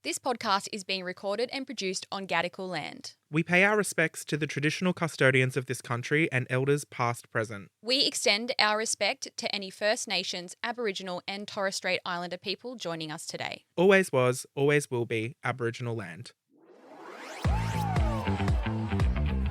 This podcast is being recorded and produced on Gadigal land. We pay our respects to the traditional custodians of this country and elders past, present. We extend our respect to any First Nations, Aboriginal and Torres Strait Islander people joining us today. Always was, always will be Aboriginal land.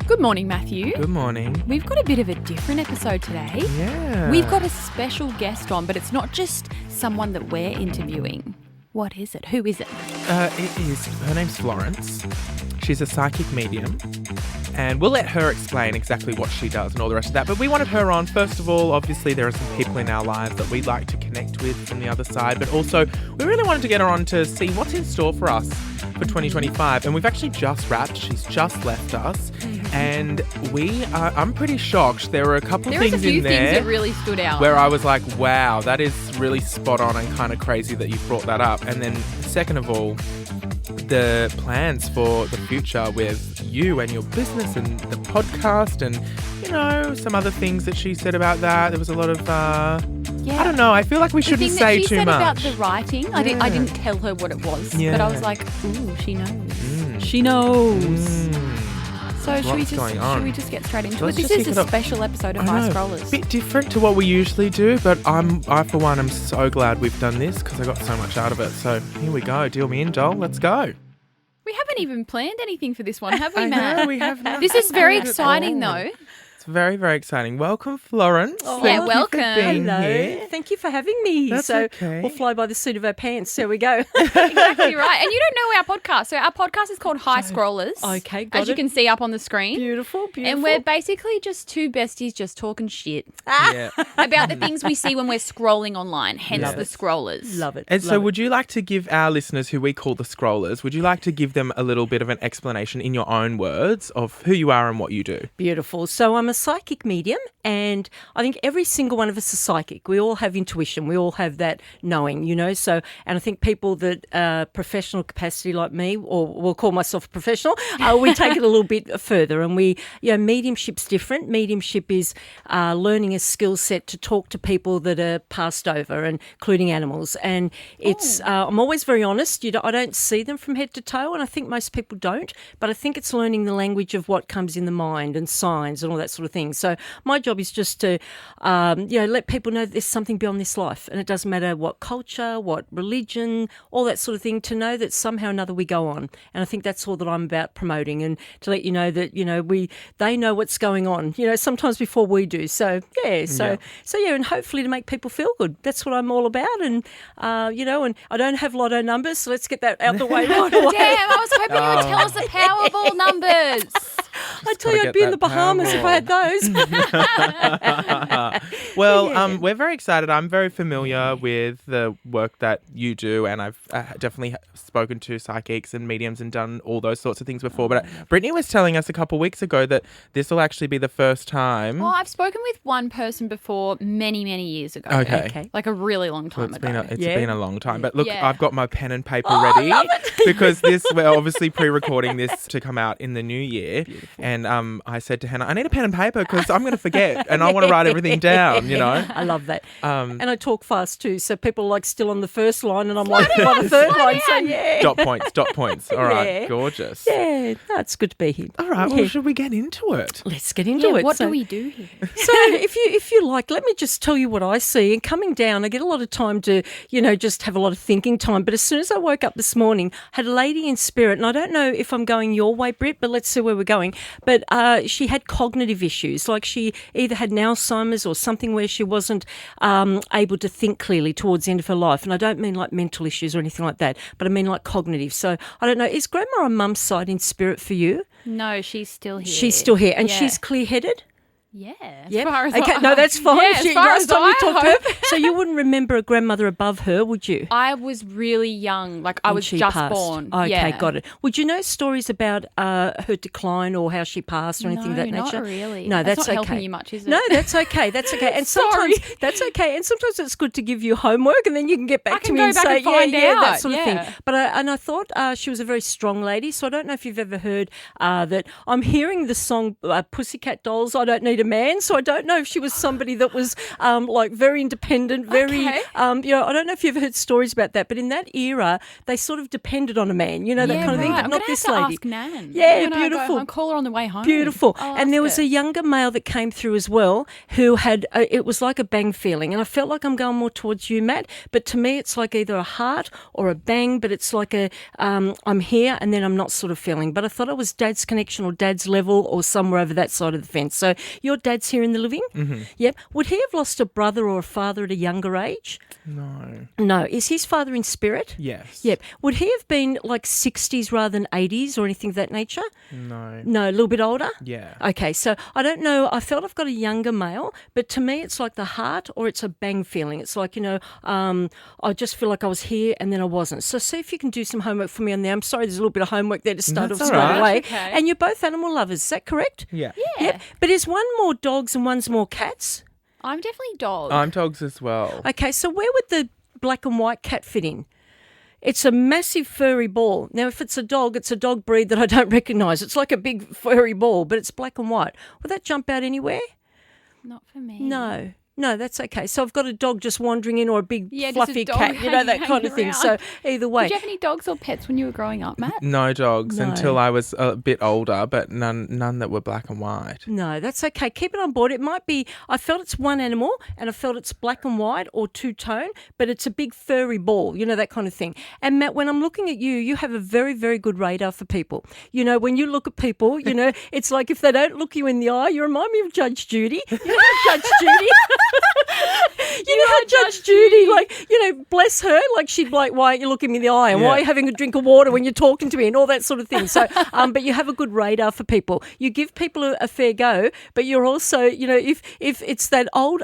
Good morning, Matthew. Good morning. We've got a bit of a different episode today. Yeah. We've got a special guest on, but it's not just someone that we're interviewing. What is it? Who is it? Her name's Florence. She's a psychic medium. And we'll let her explain exactly what she does and all the rest of that. But we wanted her on. First of all, obviously, there are some people in our lives that we'd like to connect with from the other side. But also, we really wanted to get her on to see what's in store for us for 2025. And we've actually just wrapped. She's just left us. And I'm pretty shocked. There were a couple of things in there. There was a few things that really stood out. Where I was like, wow, that is really spot on and kind of crazy that you brought that up. And then second of all, the plans for the future with you and your business and the podcast and, you know, some other things that she said about that. There was a lot of, I don't know. I feel like we shouldn't say too much. The thing that she said about the writing, I didn't tell her what it was, but I was like, ooh, she knows. She knows. So should we just get straight into it? This is a special episode of High Scrollers. A bit different to what we usually do, but I for one am so glad we've done this because I got so much out of it. So here we go. Deal me in, doll. Let's go. We haven't even planned anything for this one, have we, Matt? No, we have not. This is very exciting, though. It's very, very exciting. Welcome, Florence. Oh, yeah, welcome. Hello. Here. Thank you for having me. That's okay. We'll fly by the seat of our pants. There we go. Exactly right. And you don't know our podcast. So our podcast is called High Scrollers. Okay, got As you can see up on the screen. Beautiful. And we're basically just two besties just talking shit Yeah. about the things we see when we're scrolling online, hence the scrollers. Love it. And so would you like to give our listeners, who we call the scrollers, would you like to give them a little bit of an explanation in your own words of who you are and what you do? Beautiful. So I'm a psychic medium, and I think every single one of us is psychic. We all have intuition. We all have that knowing, you know. So, and I think people that are professional capacity like me, or we'll call myself a professional, we take it a little bit further. And mediumship's different. Mediumship is learning a skill set to talk to people that are passed over, and including animals. And it's I'm always very honest. I don't see them from head to toe, and I think most people don't. But I think it's learning the language of what comes in the mind and signs and all that sort of thing. So my job is just to, let people know that there's something beyond this life, and it doesn't matter what culture, what religion, all that sort of thing. To know that somehow or another we go on, and I think that's all that I'm about promoting, and to let you know that they know what's going on. Sometimes before we do. So and hopefully to make people feel good. That's what I'm all about, and and I don't have lotto numbers, so let's get that out the way right away. Damn, I was hoping you would tell us the Powerball numbers. I tell you, I'd be in the Bahamas if I had those. Well, we're very excited. I'm very familiar with the work that you do, and I've definitely spoken to psychics and mediums and done all those sorts of things before. But Brittney was telling us a couple of weeks ago that this will actually be the first time. Well, I've spoken with one person before many, many years ago. Okay. Like a really long time ago. It's been a long time. But look, Yeah. I've got my pen and paper ready because we're obviously pre-recording this to come out in the new year. Beautiful. And I said to Hannah, I need a pen and paper because I'm going to forget and I want to write everything down, I love that. And I talk fast too, so people are like still on the first line and I'm like on the third line. So yeah. Dot points. All right, gorgeous. Yeah, it's good to be here. All right, well, should we get into it? Let's get into it. What do we do here? So if you like, let me just tell you what I see. And coming down, I get a lot of time to, just have a lot of thinking time. But as soon as I woke up this morning, I had a lady in spirit, and I don't know if I'm going your way, Britt, but let's see where we're going. But she had cognitive issues, like she either had Alzheimer's or something where she wasn't able to think clearly towards the end of her life. And I don't mean like mental issues or anything like that, but I mean like cognitive. So I don't know, is Grandma on Mum's side in spirit for you? No, she's still here. She's still here, and she's clear-headed? Yeah. Yeah. As far as No, that's fine. Yeah, as far as I hope. So you wouldn't remember a grandmother above her, would you? I was really young. Like I was just born. Okay, yeah. got it. Would you know stories about her decline or how she passed or anything of that nature? Not really. No, that's not okay. helping you much, is it? No, that's okay. That's okay. And sometimes that's okay. And sometimes it's good to give you homework, and then you can get back to me and say, that sort of thing. But I thought she was a very strong lady. So I don't know if you've ever heard that. I'm hearing the song Pussycat Dolls. I don't need married a man, so I don't know if she was somebody that was like very independent, very, I don't know if you've heard stories about that, but in that era, they sort of depended on a man, that kind of thing, but not this lady. Ask Nan. Yeah, when beautiful. I go home, call her on the way home. Beautiful. And there was a younger male that came through as well who had, it was like a bang feeling, and I felt like I'm going more towards you, Matt, but to me it's like either a heart or a bang, but it's like a, I'm here and then I'm not sort of feeling, but I thought it was Dad's connection or Dad's level or somewhere over that side of the fence. So your dad's here in the living? Mm-hmm. Yep. Would he have lost a brother or a father at a younger age? No. No. Is his father in spirit? Yes. Yep. Would he have been like 60s rather than 80s or anything of that nature? No. No, a little bit older? Yeah. Okay, so I don't know. I felt I've got a younger male, but to me it's like the heart or it's a bang feeling. It's like, I just feel like I was here and then I wasn't. So see if you can do some homework for me on there. I'm sorry, there's a little bit of homework there to start That's off all straight right. away. Okay. And you're both animal lovers, is that correct? Yeah. Yep. But is one more dogs and one's more cats? I'm definitely dog. I'm dogs as well. Okay, so where would the black and white cat fit in? It's a massive furry ball. Now, if it's a dog breed that I don't recognise. It's like a big furry ball, but it's black and white. Would that jump out anywhere? Not for me. No, that's okay. So I've got a dog just wandering in or a big fluffy just a dog cat, that kind of thing. hanging So either way. Did you have any dogs or pets when you were growing up, Matt? No dogs No. until I was a bit older, but none that were black and white. No, that's okay. Keep it on board. It might be, I felt it's one animal and I felt it's black and white or two-tone, but it's a big furry ball, that kind of thing. And Matt, when I'm looking at you, you have a very, very good radar for people. When you look at people, it's like if they don't look you in the eye, you remind me of Judge Judy. You know Judge Judy? How Judge Judy, bless her, she'd be like, why aren't you looking me in the eye? And why are you having a drink of water when you're talking to me and all that sort of thing. So, but you have a good radar for people. You give people a fair go, but you're also, if it's that old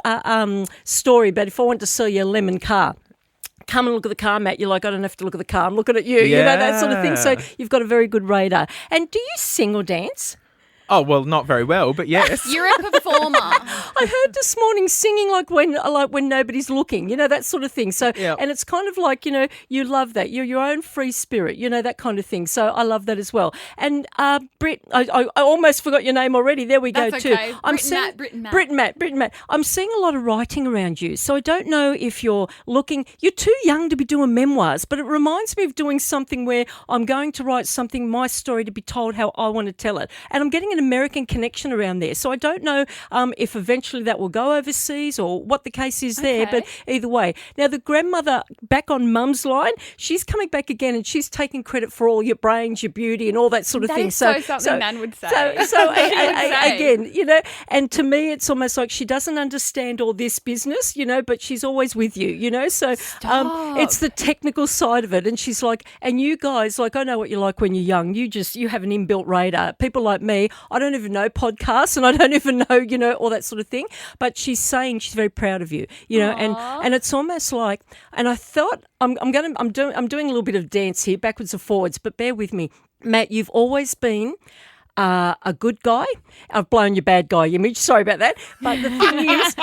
story about if I want to sell you a lemon car, come and look at the car, Matt. You're like, I don't have to look at the car. I'm looking at you, that sort of thing. So you've got a very good radar. And do you sing or dance? Oh, well, not very well, but yes. You're a performer. I heard this morning singing like when nobody's looking, that sort of thing. So, and it's kind of like, you love that. You're your own free spirit, that kind of thing. So I love that as well. And Britt, I almost forgot your name already. There we go That's too. Okay. Britt and Matt. Britt and Matt. I'm seeing a lot of writing around you. So I don't know if you're too young to be doing memoirs, but it reminds me of doing something where I'm going to write something, my story, to be told how I want to tell it. And I'm getting an American connection around there. So I don't know if eventually that will go overseas or what the case is there, but either way. Now, the grandmother back on Mum's line, she's coming back again and she's taking credit for all your brains, your beauty and all that sort of thing. That is something Nan would say. So again, and to me it's almost like she doesn't understand all this business, but she's always with you, so it's the technical side of it. And she's like, and you guys, I know what you're like when you're young. You have an inbuilt radar. People like me, I don't even know podcasts and I don't even know, all that sort of thing. But she's saying she's very proud of you, and it's almost like, and I thought I'm doing a little bit of dance here, backwards and forwards, but bear with me. Matt, you've always been a good guy. I've blown your bad guy image. Sorry about that. But the thing is,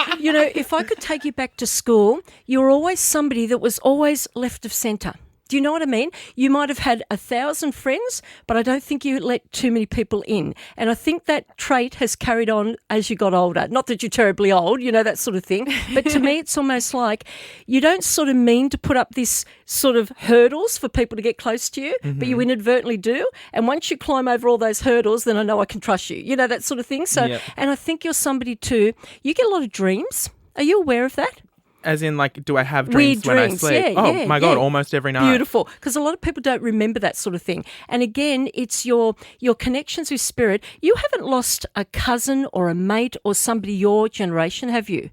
if I could take you back to school, you were always somebody that was always left of centre. Do you know what I mean? You might have had 1,000 friends, but I don't think you let too many people in. And I think that trait has carried on as you got older. Not that you're terribly old, that sort of thing. But to me, it's almost like you don't sort of mean to put up this sort of hurdles for people to get close to you, but you inadvertently do. And once you climb over all those hurdles, then I know I can trust you, that sort of thing. So, And I think you're somebody too, you get a lot of dreams. Are you aware of that? As in, do I have dreams when I sleep? My God, almost every night. Beautiful. Because a lot of people don't remember that sort of thing. And again, it's your connections with spirit. You haven't lost a cousin or a mate or somebody your generation, have you?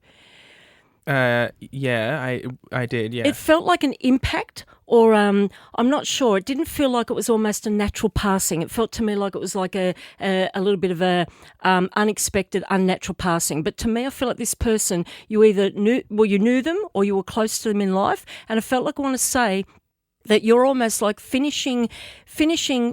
Yeah, I did, yeah. It felt like an impact or I'm not sure. It didn't feel like it was almost a natural passing. It felt to me like it was like a little bit of a unexpected, unnatural passing. But to me, I feel like this person, you either knew them or you were close to them in life. And I felt like I want to say, that you're almost like finishing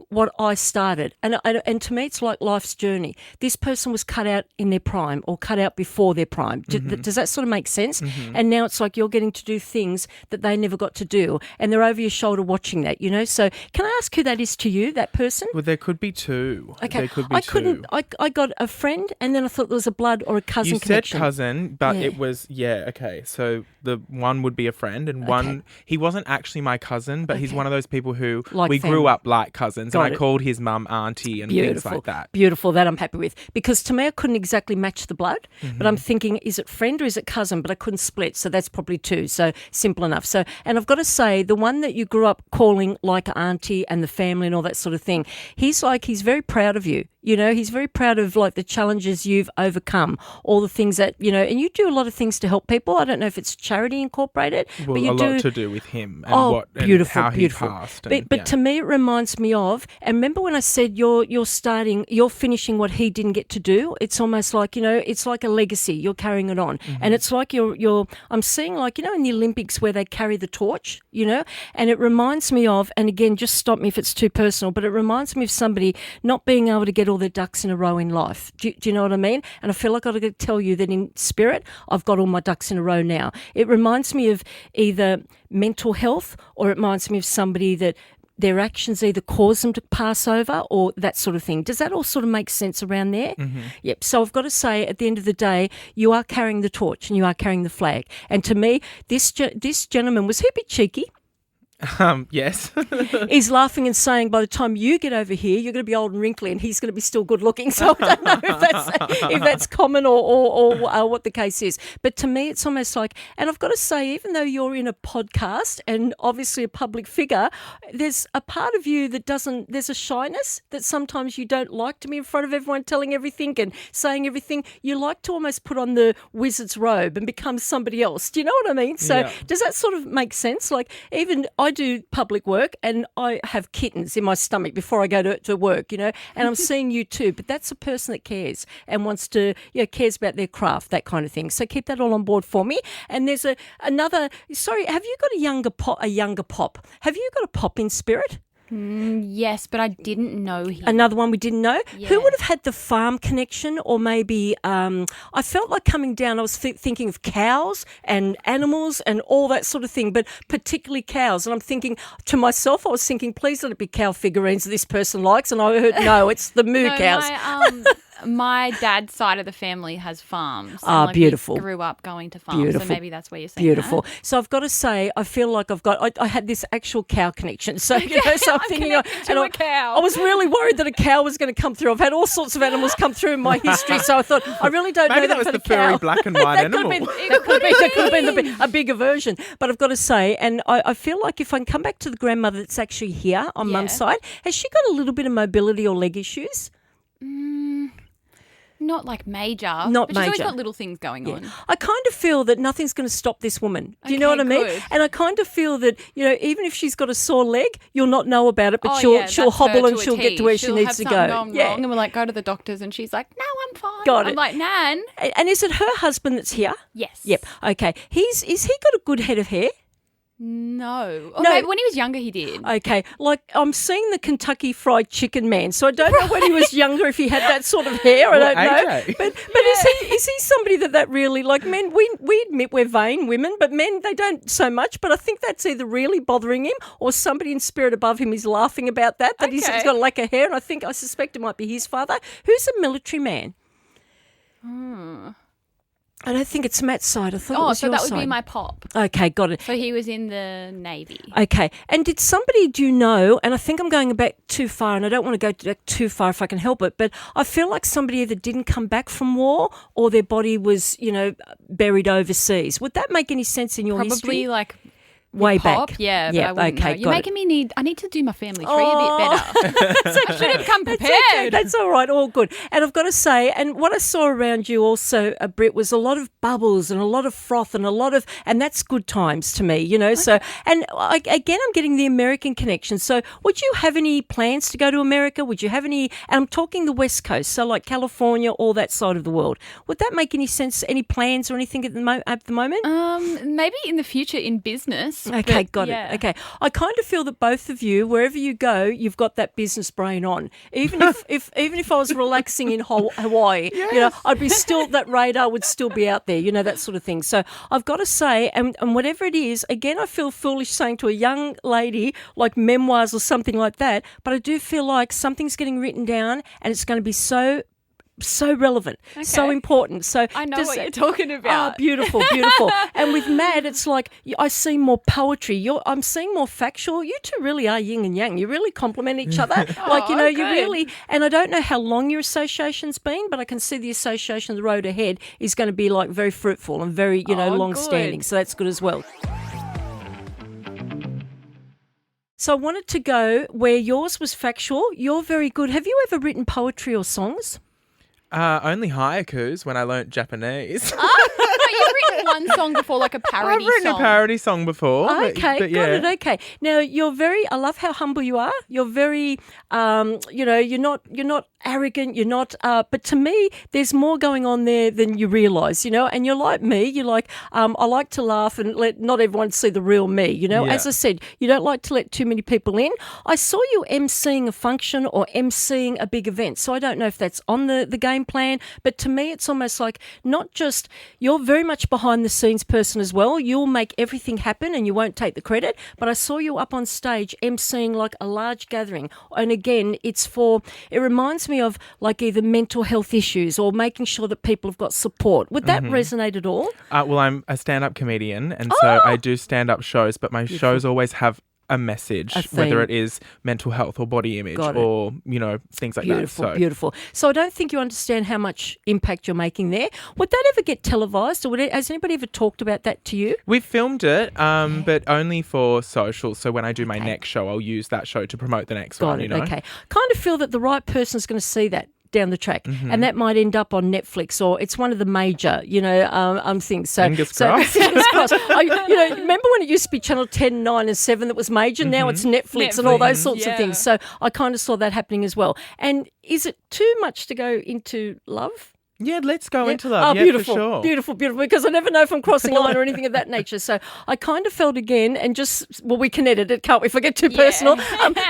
what I started. And to me, it's like life's journey. This person was cut out in their prime or cut out before their prime. Does that sort of make sense? And now it's like you're getting to do things that they never got to do, and they're over your shoulder watching that, So can I ask who that is to you, that person? Well, there could be two. Okay. There could be two. I got a friend, and then I thought there was a blood or a cousin connection. You said cousin, but it was, okay. So the one would be a friend, and one, he wasn't actually my cousin, but he's one of those people who we grew up like cousins, and I called his mum auntie and things like that. Beautiful, that I'm happy with. Because to me, I couldn't exactly match the blood, but I'm thinking, is it friend or is it cousin? But I couldn't split, so that's probably two, so simple enough. So, and I've got to say, the one that you grew up calling like auntie and the family and all that sort of thing, he's very proud of you. He's very proud of like the challenges you've overcome, all the things that, and you do a lot of things to help people. I don't know if it's Charity Incorporated, but you do. A lot to do with him and how he passed. But to me, it reminds me of, and remember when I said you're finishing what he didn't get to do? It's almost like, it's like a legacy. You're carrying it on. And it's like I'm seeing like, in the Olympics where they carry the torch, and it reminds me of, and again, just stop me if it's too personal, but it reminds me of somebody not being able to get all their ducks in a row in life. Do you know what I mean? And I feel like I've got to tell you that in spirit, I've got all my ducks in a row now. It reminds me of either mental health, or it reminds me of somebody that their actions either cause them to pass over or that sort of thing. Does that all sort of make sense around there? Yep. So I've got to say, at the end of the day, you are carrying the torch and you are carrying the flag. And to me, this gentleman, was he a bit cheeky? Yes. He's laughing and saying, by the time you get over here, you're going to be old and wrinkly, and he's going to be still good looking. So I don't know if that's common or what the case is. But to me, it's almost like, and I've got to say, even though you're in a podcast and obviously a public figure, there's a part of you that doesn't. There's a shyness that sometimes you don't like to be in front of everyone, telling everything and saying everything. You like to almost put on the wizard's robe and become somebody else. Do you know what I mean? So does that sort of make sense? Like, even I do public work and I have kittens in my stomach before I go to work, and I'm seeing you too. But that's a person that cares and wants to, cares about their craft, that kind of thing. So keep that all on board for me. And there's another. Sorry, have you got a younger pop? Have you got a pop in spirit? Yes, but I didn't know him. Another one we didn't know? Yeah. Who would have had the farm connection? Or maybe I felt like coming down, I was thinking of cows and animals and all that sort of thing, but particularly cows. And I'm thinking to myself, I was thinking, please let it be cow figurines that this person likes. And I heard, no, it's the moo cows. My dad's side of the family has farms. And beautiful. We grew up going to farms, so maybe that's where you're saying beautiful. that. So I've got to say, I feel like I had this actual cow connection. So, so I'm thinking, a cow. I was really worried that a cow was going to come through. I've had all sorts of animals come through in my history, so I thought, I really don't know that was the furry black and white animal. That could have been a bigger version. But I've got to say, and I feel like if I can come back to the grandmother that's actually here on Mum's side, has she got a little bit of mobility or leg issues? Not like major. But she's always got little things going on. I kind of feel that nothing's going to stop this woman. Do you know what I mean? Good. And I kind of feel that, even if she's got a sore leg, you'll not know about it, but she'll hobble and she'll get to where she needs to go. Wrong, and we're like, go to the doctors, and she's like, no, I'm fine. Got it. I'm like, Nan. And is it her husband that's here? Yes. Yep. Okay. Is he got a good head of hair? No. No. Maybe when he was younger, he did. Okay. Like, I'm seeing the Kentucky Fried Chicken man, so I don't know when he was younger if he had that sort of hair. I don't know. But is he somebody that really, like, men, we admit we're vain women, but men, they don't so much. But I think that's either really bothering him or somebody in spirit above him is laughing about that he's got a lack of hair. And I suspect it might be his father, who's a military man. I don't think it's Matt's side. I thought it was so your that would side. be my pop. Okay, got it. So he was in the Navy. Okay. And did somebody, do you know, and I think I'm going back too far, and I don't want to go back too far if I can help it, but I feel like somebody either didn't come back from war or their body was, buried overseas. Would that make any sense in your history? Probably like way pop, back. Yeah, but I wouldn't know. You're making me I need to do my family tree a bit better. I should have come prepared. Okay. That's all right, all good. And I've got to say, and what I saw around you also, Britt, was a lot of bubbles and a lot of froth and that's good times to me, So, and again, I'm getting the American connection. So would you have any plans to go to America? Would you have any, and I'm talking the West Coast, so like California, all that side of the world. Would that make any sense? Any plans or anything at the moment? Maybe in the future in business. Okay, got it. Okay. I kind of feel that both of you, wherever you go, you've got that business brain on. Even if I was relaxing in Hawaii, I'd be still, that radar would still be out there, that sort of thing. So I've got to say, and whatever it is, again, I feel foolish saying to a young lady like memoirs or something like that, but I do feel like something's getting written down and it's going to be so relevant, so important. So I know what you're talking about. Oh, beautiful. And with Matt, it's like I see more poetry. I'm seeing more factual. You two really are yin and yang. You really complement each other. You really. And I don't know how long your association's been, but I can see the association of the road ahead is going to be like very fruitful and very long-standing. So that's good as well. So I wanted to go where yours was factual. You're very good. Have you ever written poetry or songs? Only haikus when I learnt Japanese. You've written one song before, like a parody song. I've written a parody song before. Okay, but got it. Okay. Now I love how humble you are. You're very, you're not arrogant. You're not. But to me, there's more going on there than you realise. And you're like me. You're like, I like to laugh and let not everyone see the real me. Yeah. As I said, you don't like to let too many people in. I saw you emceeing a function or emceeing a big event. So I don't know if that's on the game plan, but to me, it's almost like not just you're very much behind the scenes person as well. You'll make everything happen and you won't take the credit. But I saw you up on stage emceeing like a large gathering. And again, it reminds me of like either mental health issues or making sure that people have got support. Would that resonate at all? Well, I'm a stand-up comedian and so I do stand-up shows, but my shows always have a message, whether it is mental health or body image or, things like that. Beautiful. So I don't think you understand how much impact you're making there. Would that ever get televised or has anybody ever talked about that to you? We've filmed it, but only for social. So when I do my next show, I'll use that show to promote the next one. Okay. Kind of feel that the right person's going to see that down the track, and that might end up on Netflix or it's one of the major, things. So, fingers crossed. Fingers crossed. Remember when it used to be Channel 10, 9 and 7 that was major? Now it's Netflix and all those sorts of things. So I kind of saw that happening as well. And is it too much to go into love? Yeah, let's go into love. Beautiful, for sure. Beautiful, because I never know if I'm crossing a line or anything of that nature. So I kind of felt again, and we can edit it, can't we, if I get too personal?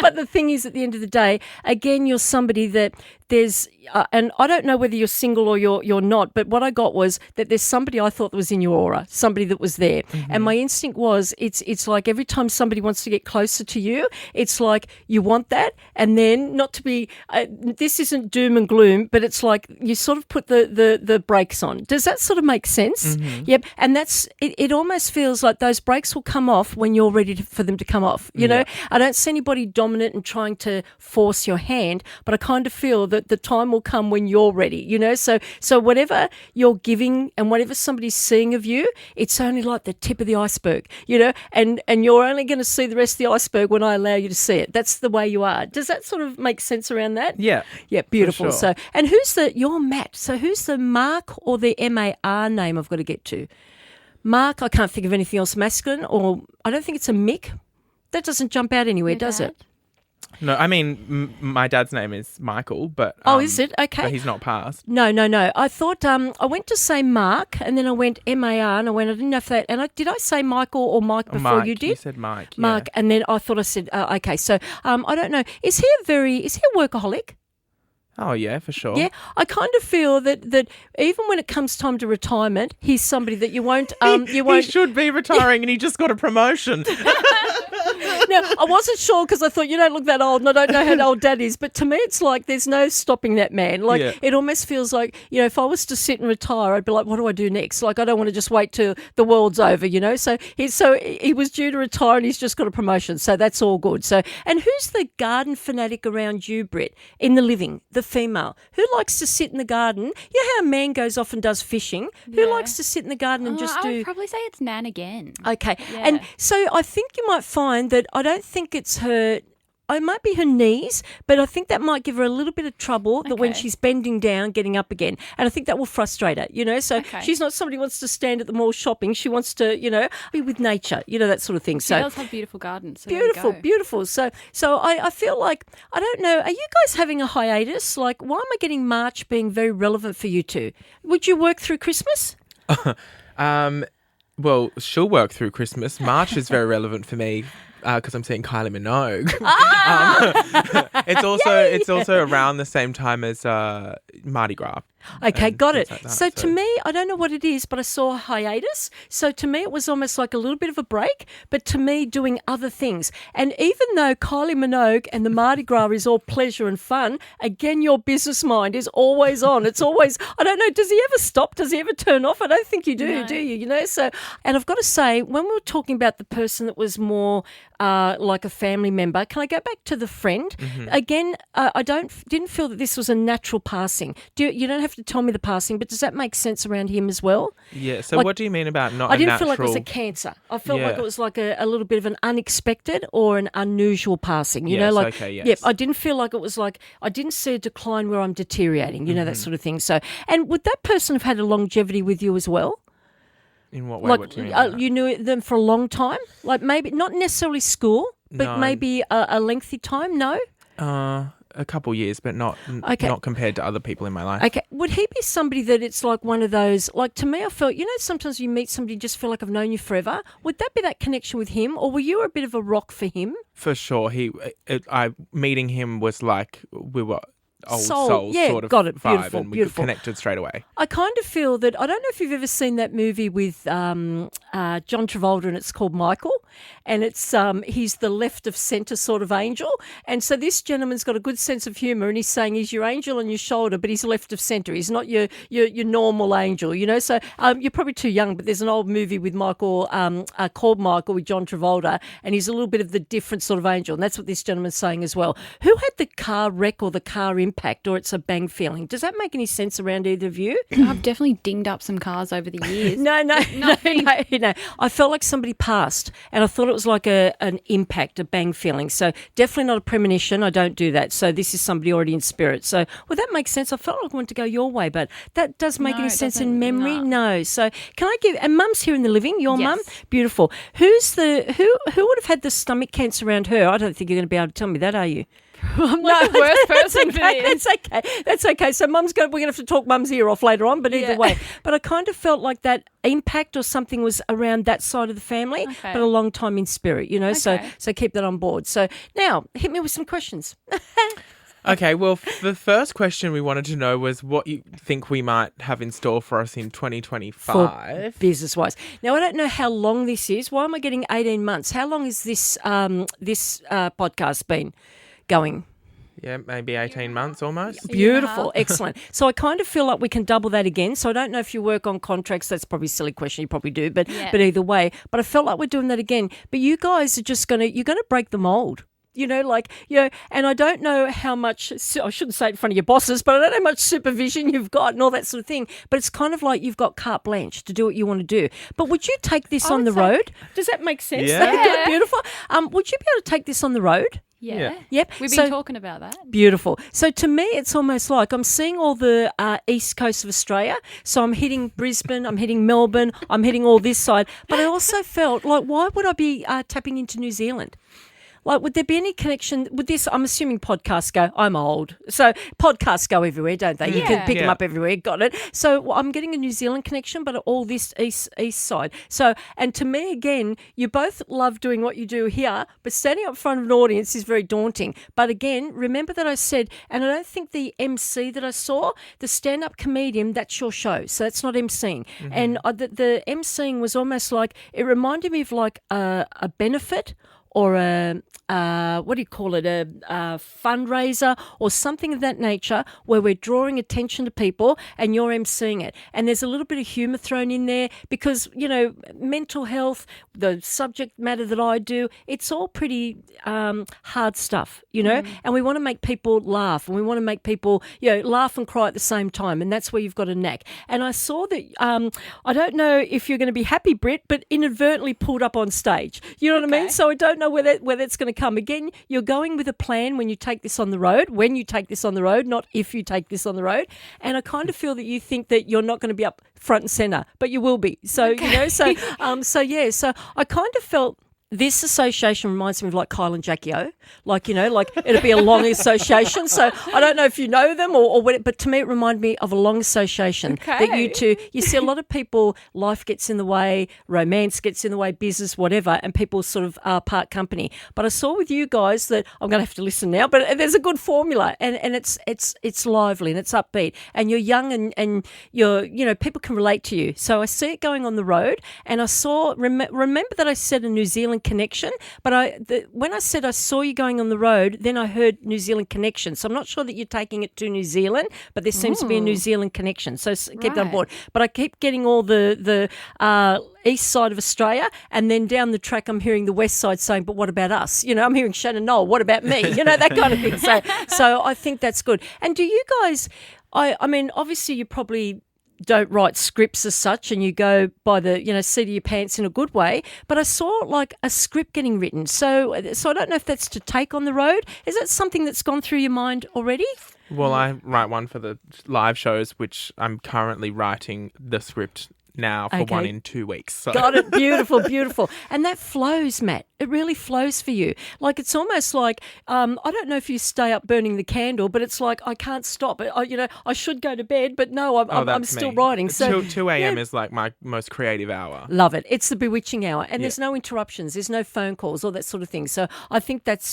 But the thing is, at the end of the day, again, you're somebody that there's, and I don't know whether you're single or you're not, but what I got was that there's somebody I thought that was in your aura, somebody that was there. And my instinct was, it's like every time somebody wants to get closer to you, it's like you want that, and then not to be, this isn't doom and gloom, but it's like you sort of put the brakes on. Does that sort of make sense? Yep. And that's, it almost feels like those brakes will come off when you're ready for them to come off. You know, I don't see anybody dominant and trying to force your hand, but I kind of feel that the time will come when you're ready, so whatever you're giving and whatever somebody's seeing of you, it's only like the tip of the iceberg, and you're only going to see the rest of the iceberg when I allow you to see it. That's the way you are. Does that sort of make sense around that? Yeah, beautiful. Sure. So, and you're Matt, so who's the Mark or the MAR name I've got to get to? Mark, I can't think of anything else masculine, or I don't think it's a Mick. That doesn't jump out anywhere, does it? No, I mean, my dad's name is Michael, but... is it? Okay. But he's not passed. No. I thought, I went to say Mark, and then I went MAR, and I didn't know if that... And did I say Michael or Mike before Mike, you did? You said Mike, Mark, and then I thought I said, okay. So, I don't know. Is he a workaholic? Oh, yeah, for sure. Yeah, I kind of feel that even when it comes time to retirement, he's somebody that you won't... He should be retiring and he just got a promotion. Now, I wasn't sure because I thought, you don't look that old and I don't know how old Dad is, but to me it's like there's no stopping that man. It almost feels like, if I was to sit and retire, I'd be like, what do I do next? Like, I don't want to just wait till the world's over, So he was due to retire and he's just got a promotion, so that's all good. So, and who's the garden fanatic around you, Britt, in the living, the female? Who likes to sit in the garden? You know how a man goes off and does fishing? Who likes to sit in the garden and just do... I would probably say it's Nan again. Okay, and so I think you might find that I don't think it's her... It might be her knees, but I think that might give her a little bit of trouble that when she's bending down, getting up again. And I think that will frustrate her, So she's not somebody who wants to stand at the mall shopping. She wants to, be with nature, that sort of thing. She does have beautiful gardens. So beautiful. So I feel like, I don't know, are you guys having a hiatus? Like, why am I getting March being very relevant for you two? Would you work through Christmas? Well, she'll work through Christmas. March is very relevant for me because I'm seeing Kylie Minogue. It's also around the same time as Mardi Gras. Okay, got it. Like that, so to me, I don't know what it is, but I saw a hiatus. So to me, it was almost like a little bit of a break, but to me, doing other things. And even though Kylie Minogue and the Mardi Gras is all pleasure and fun, again, your business mind is always on. It's always, I don't know, does he ever stop? Does he ever turn off? I don't think you do, do you? You know, so, and I've got to say, when we were talking about the person that was more like a family member, can I go back to the friend? Mm-hmm. Again, I didn't feel that this was a natural passing. You don't have to tell me the passing, but does that make sense around him as well? Yeah, so like, what do you mean about not I didn't natural... feel like it was a cancer. I felt like it was like a little bit of an unexpected or an unusual passing. You know, like, okay, yes. Yep, I didn't feel like it was like, I didn't see a decline where I'm deteriorating, you know, that sort of thing. So, and would that person have had a longevity with you as well? In what way? Like, what do you mean? You knew them for a long time? Like maybe, not necessarily school, but maybe a lengthy time? No? A couple years, but not compared to other people in my life. Okay. Would he be somebody that it's like one of those, like to me I felt, you know, sometimes you meet somebody you just feel like I've known you forever. Would that be that connection with him, or were you a bit of a rock for him? For sure. Meeting him was like we were old souls yeah, sort of got it. vibe, Beautiful, and we beautiful. connected straight away. I kind of feel that, I don't know if you've ever seen that movie with John Travolta, and it's called Michael, and it's he's the left of centre sort of angel, and so this gentleman's got a good sense of humour, and he's saying he's your angel on your shoulder, but he's left of centre. He's not your normal angel, you know. So you're probably too young, but there's an old movie with Michael called Michael with John Travolta, and he's a little bit of the different sort of angel, and that's what this gentleman's saying as well. Who had the car wreck or the car impact, or it's a bang feeling? Does that make any sense around either of you? I've definitely dinged up some cars over the years. No. I felt like somebody passed, and I thought it was like an impact, a bang feeling. So definitely not a premonition. I don't do that. So this is somebody already in spirit. So well, that makes sense. I felt like I wanted to go your way, but that does make any sense in memory? No. So can I give? And Mum's here in the living. Your mum, beautiful. Who would have had the stomach cancer around her? I don't think you're going to be able to tell me that, are you? I'm like the worst person for this. That's okay. So we're going to have to talk Mum's ear off later on, but either way. But I kind of felt like that impact or something was around that side of the family, but a long time in spirit, you know, so keep that on board. So now hit me with some questions. Okay, well, the first question we wanted to know was what you think we might have in store for us in 2025. Business-wise. Now, I don't know how long this is. Why am I getting 18 months? How long has this podcast been going? Yeah, maybe 18 months almost. Beautiful. Excellent. So I kind of feel like we can double that again. So I don't know if you work on contracts. That's probably a silly question. You probably do. But either way. But I felt like we're doing that again. But you guys are just you're going to break the mold. You know, like, you know, and I don't know how much, I shouldn't say it in front of your bosses, but I don't know how much supervision you've got and all that sort of thing. But it's kind of like you've got carte blanche to do what you want to do. But would you take this on the road? Does that make sense? Yeah. Beautiful. Would you be able to take this on the road? Yeah. Yep. We've been talking about that. Beautiful. So to me, it's almost like I'm seeing all the east coast of Australia. So I'm hitting Brisbane, I'm hitting Melbourne, I'm hitting all this side. But I also felt like, why would I be tapping into New Zealand? Like, would there be any connection with this? I'm assuming podcasts go, I'm old. So podcasts go everywhere, don't they? You can pick them up everywhere. Got it. So I'm getting a New Zealand connection, but all this east side. So, and to me, again, you both love doing what you do here, but standing up front of an audience is very daunting. But again, remember that I said, and I don't think the MC that I saw, the stand-up comedian, that's your show. So that's not MCing. Mm-hmm. And the MCing was almost like, it reminded me of like a benefit or a what do you call it, a fundraiser or something of that nature where we're drawing attention to people and you're emceeing it. And there's a little bit of humour thrown in there because, you know, mental health, the subject matter that I do, it's all pretty hard stuff, you know, and we want to make people laugh and we want to make people, you know, laugh and cry at the same time, and that's where you've got a knack. And I saw that, I don't know if you're going to be happy, Britt, but inadvertently pulled up on stage. You know what I mean? So I don't know where that's going to come. Again, you're going with a plan when you take this on the road, not if you take this on the road. And I kind of feel that you think that you're not going to be up front and centre, but you will be. So, you know, so I kind of felt This association reminds me of like Kyle and Jackie O. Like, like it'd be a long association. So I don't know if you know them or what, but to me it reminded me of a long association. Okay. That you see a lot of people, life gets in the way, romance gets in the way, business, whatever, and people sort of part company. But I saw with you guys that I'm going to have to listen now, but there's a good formula and it's lively and it's upbeat and you're young and you're, people can relate to you. So I see it going on the road and I saw, remember that I said a New Zealand connection, but when I said I saw you going on the road, then I heard New Zealand connection. So I'm not sure that you're taking it to New Zealand, but there seems to be a New Zealand connection. So keep that on board. But I keep getting all the east side of Australia, and then down the track I'm hearing the west side saying, but what about us? I'm hearing Shannon Knoll, what about me? That kind of thing. So I think that's good. And do you guys, I mean, obviously you probably don't write scripts as such and you go by the, seat of your pants in a good way, but I saw like a script getting written. So I don't know if that's to take on the road. Is that something that's gone through your mind already? Well, I write one for the live shows, which I'm currently writing the script now for one in 2 weeks. So. Got it. Beautiful, beautiful. And that flows, Matt. It really flows for you. Like it's almost like, I don't know if you stay up burning the candle, but it's like I can't stop. I should go to bed, but no, I'm still writing. So 2 a.m. is like my most creative hour. Love it. It's the bewitching hour. And there's no interruptions. There's no phone calls, all that sort of thing. So I think that's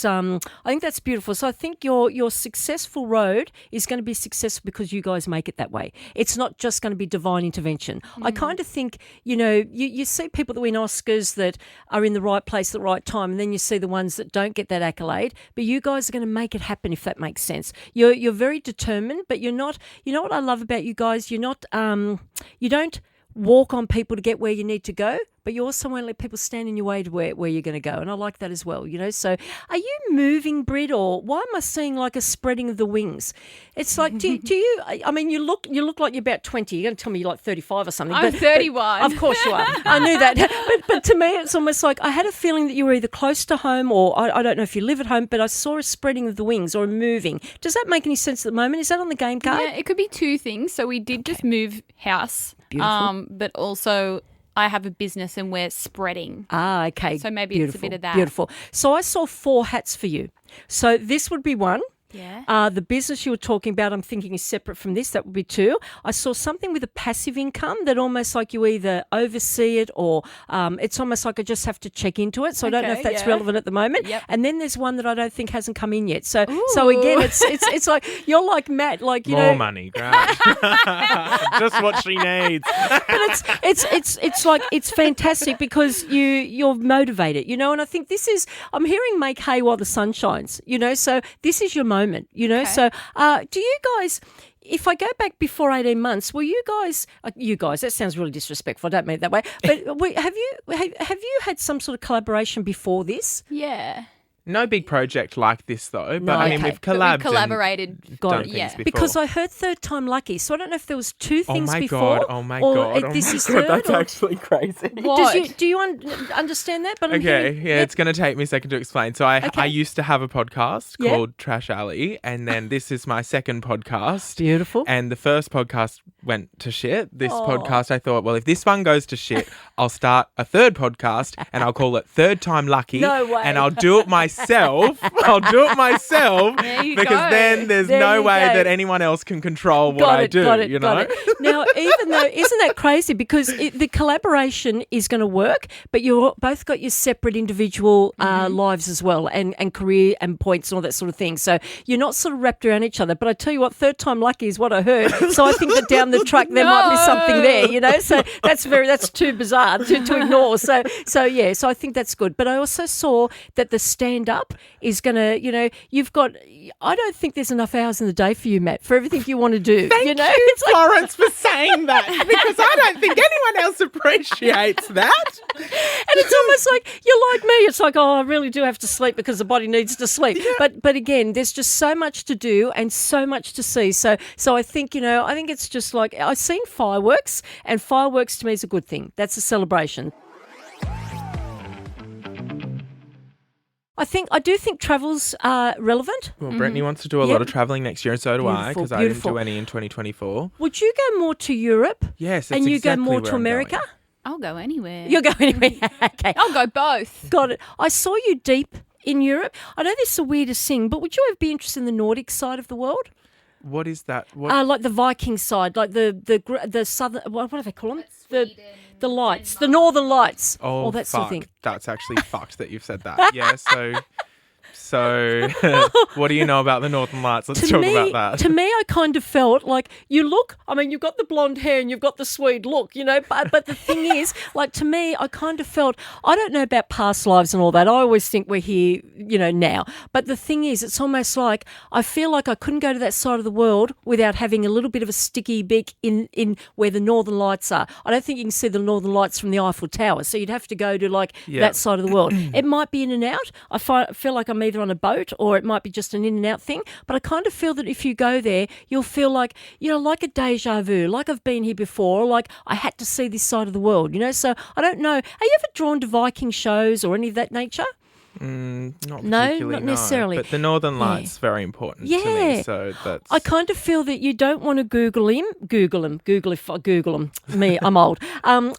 beautiful. So I think your successful road is going to be successful because you guys make it that way. It's not just going to be divine intervention. I kind of think, you see people that win Oscars that are in the right place at the right time, and then you see the ones that don't get that accolade, but you guys are going to make it happen, if that makes sense. You're very determined, but you're not, what I love about you guys, you're not, you don't walk on people to get where you need to go, but you also won't let people stand in your way to where you're going to go. And I like that as well, So are you moving, Britt, or why am I seeing like a spreading of the wings? It's like, do you, I mean, you look like you're about 20. You're going to tell me you're like 35 or something. I'm 31. But of course you are. I knew that. But to me, it's almost like I had a feeling that you were either close to home or I don't know if you live at home, but I saw a spreading of the wings or a moving. Does that make any sense at the moment? Is that on the game card? Yeah, it could be two things. So we did just move house. Beautiful. But also I have a business and we're spreading. Ah, okay. So maybe it's a bit of that. Beautiful. So I saw 4 hats for you. So this would be one. Yeah. The business you were talking about, I'm thinking, is separate from this. That would be 2. I saw something with a passive income that almost like you either oversee it or it's almost like I just have to check into it. So I don't know if that's relevant at the moment. Yep. And then there's one that I don't think hasn't come in yet. So again, it's like you're like Matt, like more money, great. Just what she needs. But it's like it's fantastic because you're motivated, and I think this is, I'm hearing make hay while the sun shines, so this is your moment, Okay. So do you guys, if I go back before 18 months, were you guys, that sounds really disrespectful, I don't mean it that way, but have you had some sort of collaboration before this? Yeah. No big project like this though, but I mean we've collaborated. Got it. Before. Because I heard Third Time Lucky, so I don't know if there was 2 things before. Oh my god! This is third. That's actually crazy. What? Do you understand that? But it's going to take me a second to explain. So I used to have a podcast called Trash Alley, and then this is my second podcast. Beautiful. And the first podcast went to shit. This podcast, I thought, well, if this one goes to shit, I'll start a third podcast, and I'll call it Third Time Lucky. No way. And I'll do it myself. I'll do it myself because then there's no way that anyone else can control what I do. Got it. Now, even though, isn't that crazy? Because the collaboration is going to work, but you've both got your separate individual lives as well, and career and points and all that sort of thing. So you're not sort of wrapped around each other. But I tell you what, Third Time Lucky is what I heard. So I think that down the track there might be something there. So that's too bizarre to ignore. So I think that's good. But I also saw that the stand up is going to, you've got, I don't think there's enough hours in the day for you, Matt, for everything you want to do. Thank you, It's like, Florence, for saying that, because I don't think anyone else appreciates that. And it's almost like, you're like me. It's like, I really do have to sleep because the body needs to sleep. Yeah. But again, there's just so much to do and so much to see. So I think, I think it's just like, I've seen fireworks, and fireworks to me is a good thing. That's a celebration. I do think travel's relevant. Well, Brittney wants to do a lot of travelling next year, and so do I, because I didn't do any in 2024. Would you go more to Europe? Yes, and you exactly go more where to I'm America? going. I'll go anywhere. You'll go anywhere. Okay. I'll go both. Got it. I saw you deep in Europe. I know this is the weirdest thing, but would you ever be interested in the Nordic side of the world? What is that? What? Like the Viking side, like the southern. What do they call them? The lights, the northern lights. Oh, that sort of thing. That's actually fucked that you've said that. Yeah. So, what do you know about the Northern Lights? Let's talk about that. To me, I kind of felt like you've got the blonde hair and you've got the Swede look, but the thing is, like, to me, I kind of felt, I don't know about past lives and all that. I always think we're here, now. But the thing is, it's almost like I feel like I couldn't go to that side of the world without having a little bit of a sticky beak in where the Northern Lights are. I don't think you can see the Northern Lights from the Eiffel Tower, so you'd have to go to, that side of the world. It might be in and out. I feel like I'm either on a boat or it might be just an in and out thing, but I kind of feel that if you go there you'll feel like like a deja vu, like I've been here before, like I had to see this side of the world, so I don't know, are you ever drawn to Viking shows or any of that nature? Not particularly, not necessarily. But the Northern Lights very important to me. So that's. I kind of feel that you don't want to Google him. Me, I'm old.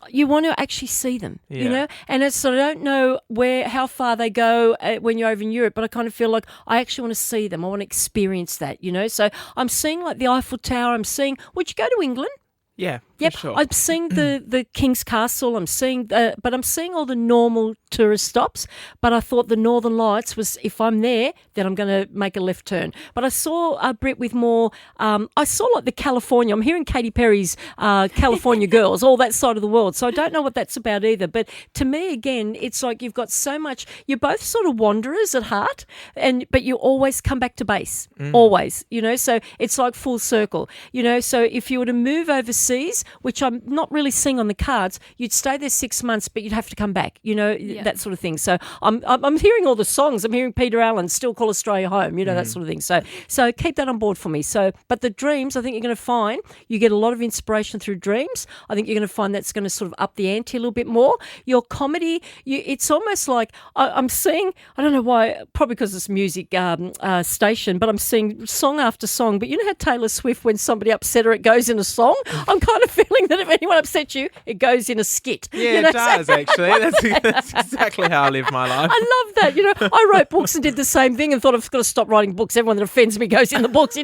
You want to actually see them, And so I don't know how far they go when you're over in Europe, but I kind of feel like I actually want to see them. I want to experience that, So I'm seeing like the Eiffel Tower. Would you go to England? Yeah, yep. Sure. I'm seeing the King's Castle. I'm seeing, but I'm seeing all the normal tourist stops. But I thought the Northern Lights was, if I'm there, then I'm going to make a left turn. But I saw Britt with more. I saw like the California. I'm hearing Katy Perry's California Girls, all that side of the world. So I don't know what that's about either. But to me, again, it's like you've got so much. You're both sort of wanderers at heart, but you always come back to base. Always, So it's like full circle. So if you were to move overseas, which I'm not really seeing on the cards, you'd stay there 6 months, but you'd have to come back, that sort of thing. So I'm hearing all the songs. I'm hearing Peter Allen, Still Call Australia Home, that sort of thing. So keep that on board for me. But the dreams, I think you're going to find you get a lot of inspiration through dreams. I think you're going to find that's going to sort of up the ante a little bit more. Your comedy, it's almost like I'm seeing, I don't know why, probably because it's music station, but I'm seeing song after song. But you know how Taylor Swift, when somebody upset her, it goes in a song? I'm kind of feeling that if anyone upsets you, it goes in a skit. Yeah, it does, actually. That's exactly how I live my life. I love that. I wrote books and did the same thing and thought I've got to stop writing books. Everyone that offends me goes in the books,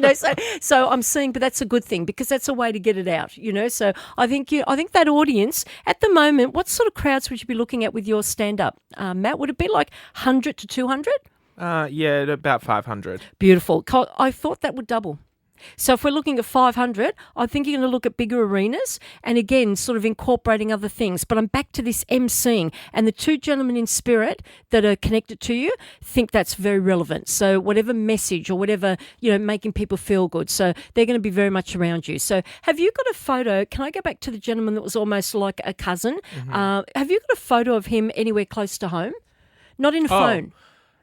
So I'm seeing, but that's a good thing because that's a way to get it out, So I think that audience, at the moment, what sort of crowds would you be looking at with your stand-up? Matt, would it be like 100 to 200? Yeah, about 500. Beautiful. I thought that would double. So if we're looking at 500, I think you're going to look at bigger arenas and, again, sort of incorporating other things. But I'm back to this emceeing, and the two gentlemen in spirit that are connected to you think that's very relevant. So whatever message or whatever, making people feel good. So they're going to be very much around you. So have you got a photo? Can I go back to the gentleman that was almost like a cousin? Have you got a photo of him anywhere close to home? Not in a phone.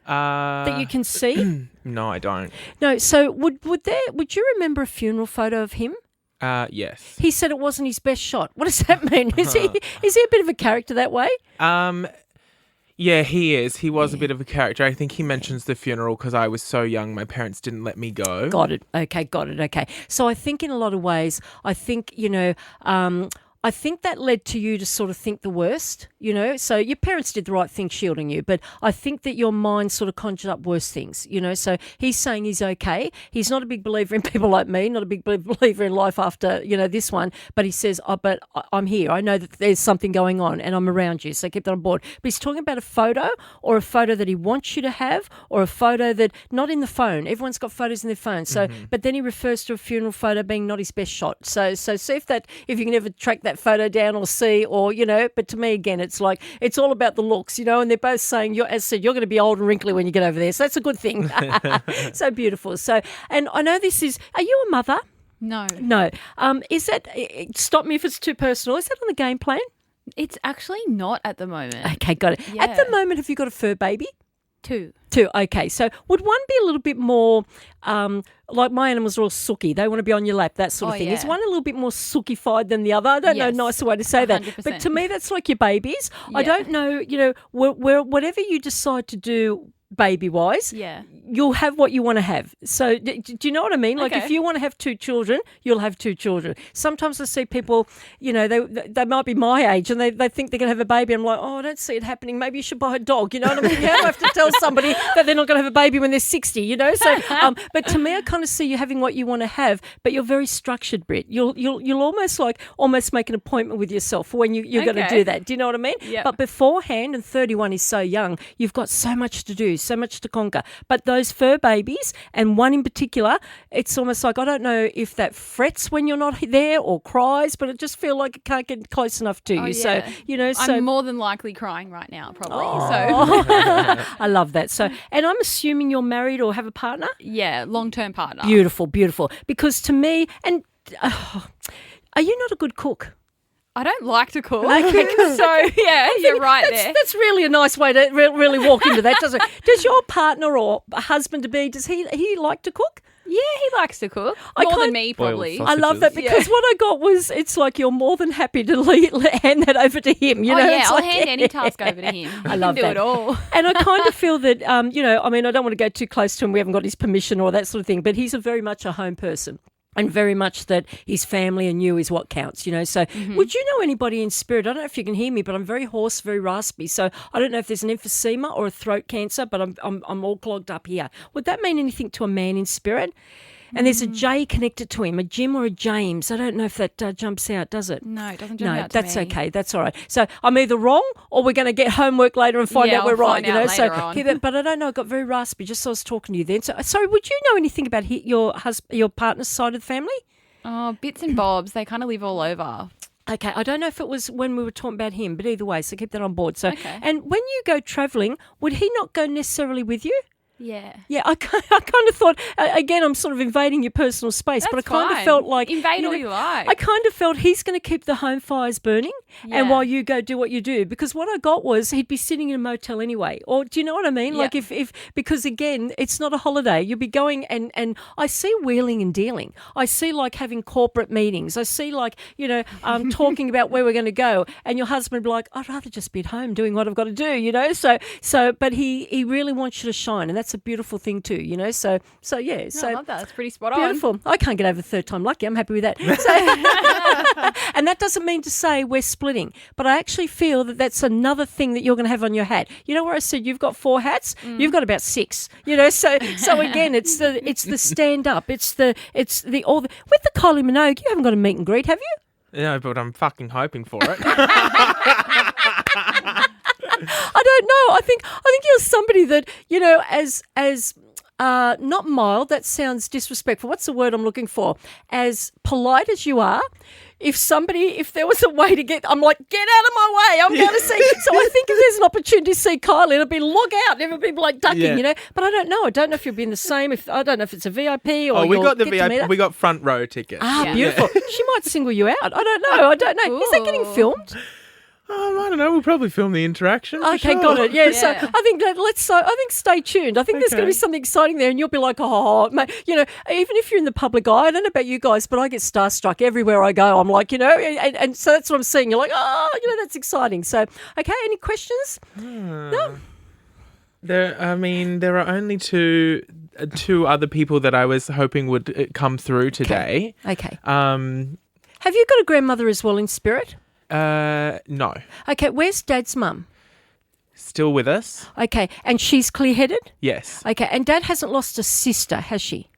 That you can see? No, I don't. No, so would you remember a funeral photo of him? Yes. He said it wasn't his best shot. What does that mean? Is he a bit of a character that way? Yeah, he is. He was a bit of a character. I think he mentions the funeral because I was so young, my parents didn't let me go. Got it. Okay. So I think in a lot of ways, I think that led to you to sort of think the worst, So your parents did the right thing shielding you, but I think that your mind sort of conjured up worse things, So he's saying he's okay. He's not a big believer in people like me, not a big believer in life after, this one, but he says, but I'm here. I know that there's something going on and I'm around you, so keep that on board. But he's talking about a photo or a photo that he wants you to have or a photo that, not in the phone. Everyone's got photos in their phone. So, but then he refers to a funeral photo being not his best shot. So see if you can ever track that photo down or see, or but to me again it's like it's all about the looks, and they're both saying as I said, you're going to be old and wrinkly when you get over there, so that's a good thing. So beautiful. So, and I know are you a mother? No. Is that, stop me if it's too personal, is that on the game plan? It's actually not at the moment. Okay, got it. Yeah. At the moment, have you got a fur baby? Two. Okay. So would one be a little bit more, like my animals are all sooky. They want to be on your lap, that sort of thing. Yeah. Is one a little bit more sookified than the other? I don't know a nicer way to say 100%. that. But to me, that's like your babies. Yeah. I don't know, whatever you decide to do baby-wise, Yeah. you'll have what you want to have. So do you know what I mean? Like Okay. if you want to have 2 children, you'll have 2 children. Sometimes I see people, they might be my age and they think they're going to have a baby. I'm like, I don't see it happening. Maybe you should buy a dog. You know what I mean? You don't have to tell somebody that they're not going to have a baby when they're 60, So, but to me, I kind of see you having what you want to have, but you're very structured, Britt. You'll almost make an appointment with yourself for when you're going to do that. Do you know what I mean? Yep. But beforehand, and 31 is so young, you've got so much to do, so much to conquer. But those fur babies, and one in particular, it's almost like I don't know if that frets when you're not there or cries, but it just feels like it can't get close enough to you. Yeah. So I'm more than likely crying right now, probably. I love that. So, and I'm assuming you're married or have a partner? Yeah, long-term partner. Beautiful, beautiful. Because to me, and are you not a good cook? I don't like to cook. Okay, so, yeah, you're right there. That's really a nice way to really walk into that, doesn't it? Does your partner or husband-to-be, does he like to cook? Yeah, he likes to cook. More than me, probably. Boiled I love that because what I got was it's like you're more than happy to hand that over to him. I'll hand any task over to him. I love he can that. do it all. And I kind of feel that, I don't want to go too close to him. We haven't got his permission or that sort of thing, but he's very much a home person. And very much that his family and you is what counts, So would you know anybody in spirit? I don't know if you can hear me, but I'm very hoarse, very raspy. So I don't know if there's an emphysema or a throat cancer, but I'm all clogged up here. Would that mean anything to a man in spirit? And there's a J connected to him, a Jim or a James. I don't know if that jumps out, does it? No, it doesn't jump out to that's me. okay. That's all right. So I'm either wrong or we're going to get homework later and find out I'll we're right. find out So later on. but I don't know. I got very raspy just so I was talking to you then. So sorry, would you know anything about your partner's side of the family? Oh, bits and bobs. They kind of live all over. Okay, I don't know if it was when we were talking about him, but either way, so keep that on board. So, Okay. And when you go travelling, would he not go necessarily with you? Yeah. Yeah, I kind of thought, again, I'm sort of invading your personal space, but I That's kind of fine. felt like... Invade all you like. I kind of felt he's going to keep the home fires burning Yeah. and while you go do what you do, because what I got was he'd be sitting in a motel anyway. Or do you know what I mean? Yeah. Like if because again, it's not a holiday. You'll be going and I see wheeling and dealing. I see like having corporate meetings. I see like, talking about where we're going to go and your husband will be like, I'd rather just be at home doing what I've got to do, So but he really wants you to shine, and that's a beautiful thing too, So yeah. No, So I love that. It's pretty spot on. beautiful. I can't get over the third time lucky. I'm happy with that. So, and that doesn't mean to say we're splitting, but I actually feel that that's another thing that you're going to have on your hat. You know where I said you've got 4 hats? You've got about 6. So again, it's the stand up. It's the with the Kylie Minogue. You haven't got a meet and greet, have you? No, but I'm fucking hoping for it. I don't know. I think you're somebody that, as not mild, that sounds disrespectful. What's the word I'm looking for? As polite as you are, if there was a way to I'm like, get out of my way, I'm going to see. So I think if there's an opportunity to see Kylie, it'll be look out, everybody be like ducking, Yeah. But I don't know. I don't know if you'll be in the same, I don't know if it's a VIP or we you'll got the get to meet her. VIP, we got front row tickets. Ah, beautiful. She might single you out. I don't know. Is that getting Ooh. filmed? I don't know. We'll probably film the interaction. for Okay, sure. got it. Yeah, Yeah. so I think stay tuned. I think there's going to be Okay. something exciting there, and you'll be like, mate, even if you're in the public eye, I don't know about you guys, but I get starstruck everywhere I go. I'm like, and so that's what I'm seeing. You're like, that's exciting. So, okay, any questions? No. There are only two other people that I was hoping would come through today. Okay. Have you got a grandmother as well in spirit? No. Okay, where's Dad's mum? Still with us? Okay, and she's clear-headed? Yes. Okay, and Dad hasn't lost a sister, has she?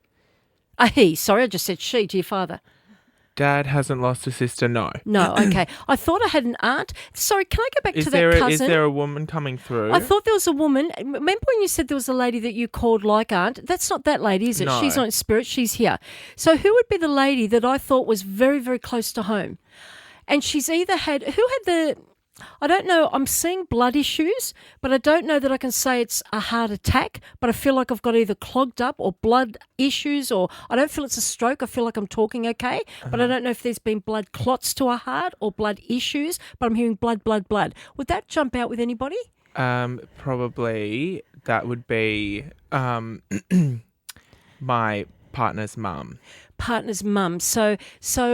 He. Sorry, I just said she to your father. Dad hasn't lost a sister, no. No, okay. I thought I had an aunt. Sorry, can I go back to that cousin? Is there a woman coming through? I thought there was a woman. Remember when you said there was a lady that you called like aunt? That's not that lady, is it? No. She's not in spirit. She's here. So who would be the lady that I thought was very, very close to home? And she's either had... Who had the... I don't know. I'm seeing blood issues, but I don't know that I can say it's a heart attack, but I feel like I've got either clogged up or blood issues, or I don't feel it's a stroke. I feel like I'm talking okay, but I don't know if there's been blood clots to a heart or blood issues, but I'm hearing blood, blood, blood. Would that jump out with anybody? Probably that would be my partner's mum. Partner's mum. So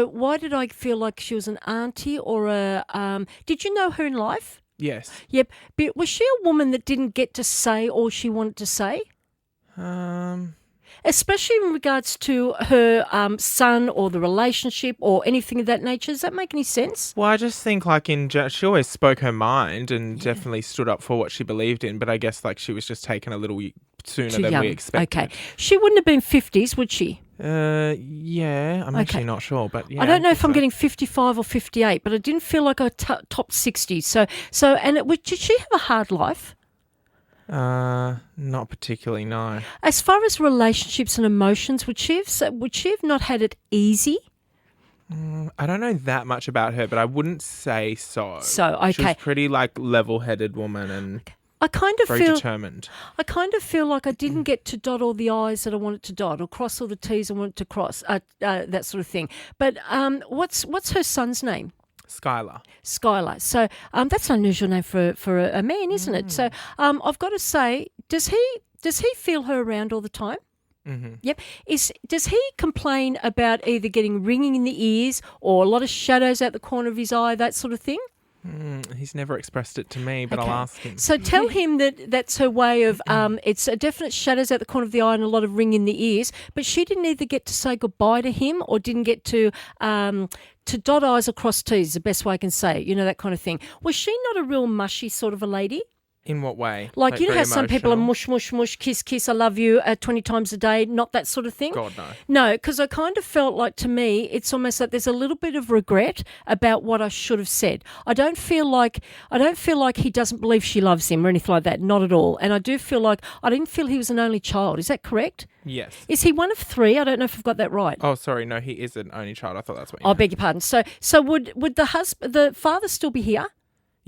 why did I feel like she was an auntie or a... did you know her in life? Yes. Yep. But was she a woman that didn't get to say all she wanted to say? Especially in regards to her son or the relationship or anything of that nature. Does that make any sense? Well, I just think she always spoke her mind and definitely stood up for what she believed in. But I guess she was just taken a little sooner Too than young. we expected. Okay. She wouldn't have been 50s, would she? Yeah. I'm actually not sure, but yeah. I don't know if I'm getting 55 or 58, but I didn't feel like I topped 60. So, did she have a hard life? Not particularly, no. As far as relationships and emotions, would she have not had it easy? I don't know that much about her, but I wouldn't say so. So, okay. She was pretty level-headed woman and very determined. I kind of feel like I didn't get to dot all the I's that I wanted to dot or cross all the T's I wanted to cross, that sort of thing. But what's her son's name? Skylar. So that's an unusual name for a man, isn't it? So I've got to say, does he feel her around all the time? Mm-hmm. Yep. Does he complain about either getting ringing in the ears or a lot of shadows out the corner of his eye, that sort of thing? He's never expressed it to me, but I'll ask him. So tell him that's her way of, it's a definite shadows out the corner of the eye and a lot of ring in the ears, but she didn't either get to say goodbye to him or didn't get to dot I's across T's, the best way I can say it, that kind of thing. Was she not a real mushy sort of a lady? In what way? Like you know how very some people are emotional? mush, mush, mush, kiss, kiss, I love you 20 times a day, not that sort of thing? God, no. No, because I kind of felt like, to me, it's almost like there's a little bit of regret about what I should have said. I don't feel like he doesn't believe she loves him or anything like that, not at all. And I do feel like I didn't feel he was an only child. Is that correct? Yes. Is he one of three? I don't know if I've got that right. Oh, sorry, no, he is an only child. I thought that's what you I meant. beg your pardon. So would the father still be here?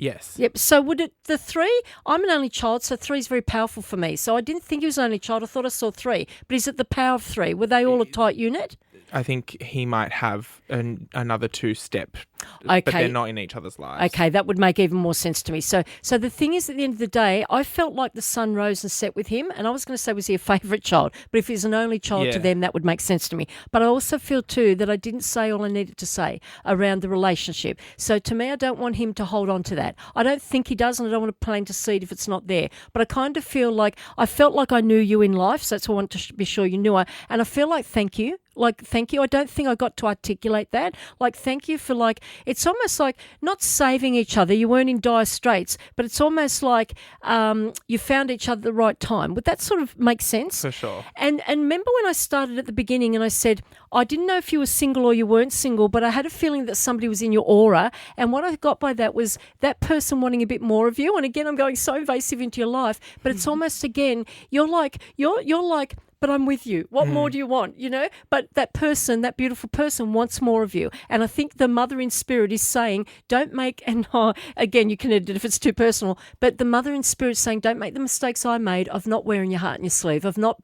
Yes. Yep. So the three? I'm an only child, so three is very powerful for me. So I didn't think he was an only child. I thought I saw three. But is it the power of three? Were they all a tight unit? I think he might have another two-step, okay, but they're not in each other's lives. Okay, that would make even more sense to me. So the thing is, at the end of the day, I felt like the sun rose and set with him, and I was going to say, was he a favourite child? But if he's an only child to them, that would make sense to me. But I also feel too that I didn't say all I needed to say around the relationship. So to me, I don't want him to hold on to that. I don't think he does, and I don't want to plant a seed if it's not there. But I kind of feel like I felt like I knew you in life, so that's why I want to be sure you knew her. And I feel like thank you. Thank you. I don't think I got to articulate that. Thank you for it's almost like not saving each other. You weren't in dire straits, but it's almost like you found each other at the right time. Would that sort of make sense? For sure. And remember when I started at the beginning and I said, I didn't know if you were single or you weren't single, but I had a feeling that somebody was in your aura. And what I got by that was that person wanting a bit more of you. And again, I'm going so invasive into your life, but it's almost, again, you're like, but I'm with you. What more do you want, But that person, that beautiful person wants more of you. And I think the mother in spirit is saying, don't make, and again, you can edit it if it's too personal, but the mother in spirit is saying, don't make the mistakes I made of not wearing your heart in your sleeve, of not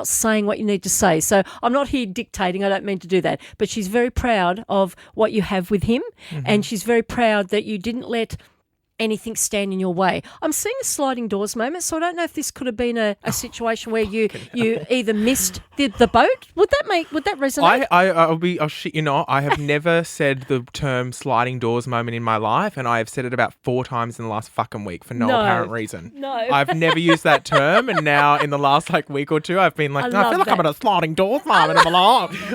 saying what you need to say. So I'm not here dictating. I don't mean to do that. But she's very proud of what you have with him. And she's very proud that you didn't let anything stand in your way. I'm seeing a sliding doors moment, so I don't know if this could have been a situation where you either missed the boat. Would that resonate? I'll shit you not. I have never said the term sliding doors moment in my life, and I have said it about 4 times in the last fucking week for no apparent reason. No. I've never used that term, and now in the last week or two, I've been like, I feel like I'm at a sliding doors moment in my life.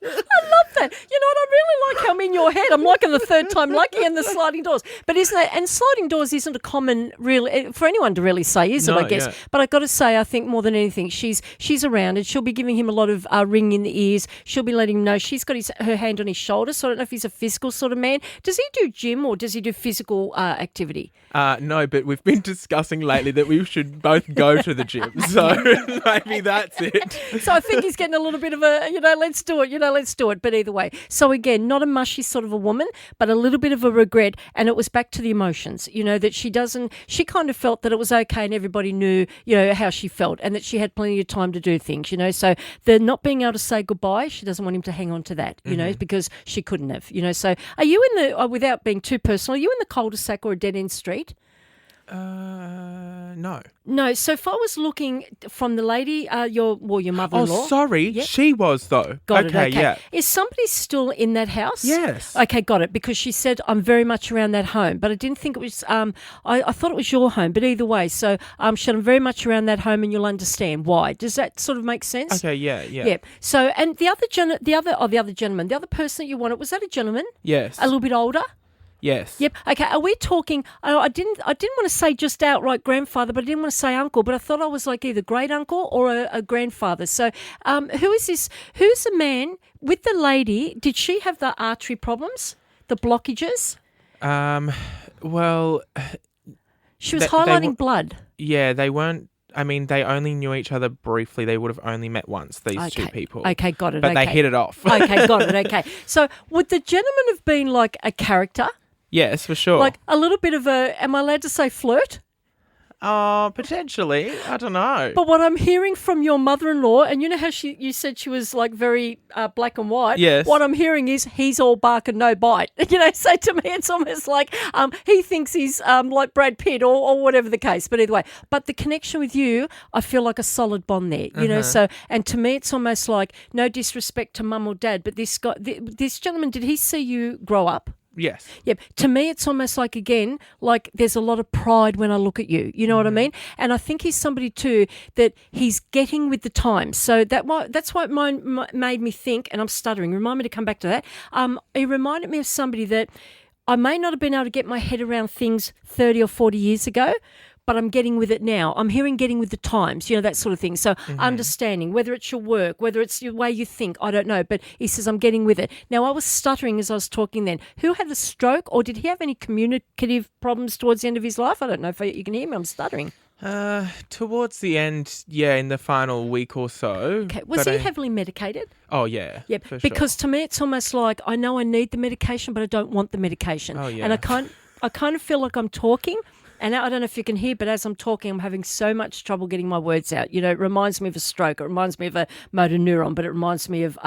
I love that. You know what? I really like how I'm in your head. I'm liking the third time lucky and the sliding doors. But isn't that? And sliding doors isn't a common, really, for anyone to really say, is it? I guess. Yeah. But I've got to say, I think more than anything, she's around and she'll be giving him a lot of ring in the ears. She'll be letting him know she's got her hand on his shoulder. So I don't know if he's a physical sort of man. Does he do gym or does he do physical activity? No, but we've been discussing lately that we should both go to the gym. So maybe that's it. So I think he's getting a little bit of a, let's do it. But either way. So again, not a mushy sort of a woman, but a little bit of a regret. And it was back to the emotions, that she kind of felt that it was okay and everybody knew, how she felt and that she had plenty of time to do things, So the not being able to say goodbye, she doesn't want him to hang on to that, because she couldn't have, So are you in the, without being too personal, are you in the cul-de-sac or a dead-end street? No. No, so if I was looking from the lady, your mother-in-law. Oh, sorry. Yep. She was, though. Got it, okay. Yeah. Is somebody still in that house? Yes. Okay, got it. Because she said, I'm very much around that home. But I didn't think it was, I thought it was your home. But either way, so she said, I'm very much around that home and you'll understand why. Does that sort of make sense? Okay, yeah. Yeah. So, and the other gentleman, the other person that you wanted, was that a gentleman? Yes. A little bit older? Yes. Yep. Okay. Are we talking? I didn't want to say just outright grandfather, but I didn't want to say uncle. But I thought I was like either great uncle or a grandfather. So, who is this? Who's the man with the lady? Did she have the artery problems, the blockages? Well, she was highlighting blood. Yeah, they weren't. I mean, they only knew each other briefly. They would have only met once, these two people. Okay, got it. But they hit it off. Okay, got it. Okay. So, would the gentleman have been like a character? Yes, for sure. Like a little bit of am I allowed to say flirt? Potentially. I don't know. But what I'm hearing from your mother-in-law, and you know how you said she was like very black and white? Yes. What I'm hearing is he's all bark and no bite. You know, so to me it's almost like he thinks he's like Brad Pitt or whatever the case. But either way, but the connection with you, I feel like a solid bond there. You know, so and to me it's almost like no disrespect to mum or dad, but this guy, this gentleman, did he see you grow up? Yes. Yep. To me, it's almost like, again, like there's a lot of pride when I look at you. You know what I mean? And I think he's somebody too that he's getting with the times. So that's what made me think, and I'm stuttering. Remind me to come back to that. He reminded me of somebody that I may not have been able to get my head around things 30 or 40 years ago, but I'm getting with it now. I'm hearing getting with the times, you know, that sort of thing. So understanding, whether it's your work, whether it's the way you think, I don't know. But he says, I'm getting with it. Now, I was stuttering as I was talking then. Who had a stroke, or did he have any communicative problems towards the end of his life? I don't know if you can hear me. I'm stuttering. Towards the end, yeah, in the final week or so. Okay. Was he heavily medicated? Oh, yeah. Yep. For because sure. to me, it's almost like I know I need the medication, but I don't want the medication. Oh, yeah. And I kind of feel like I'm talking. And I don't know if you can hear, but as I'm talking, I'm having so much trouble getting my words out. You know, it reminds me of a stroke. It reminds me of a motor neuron, but it reminds me of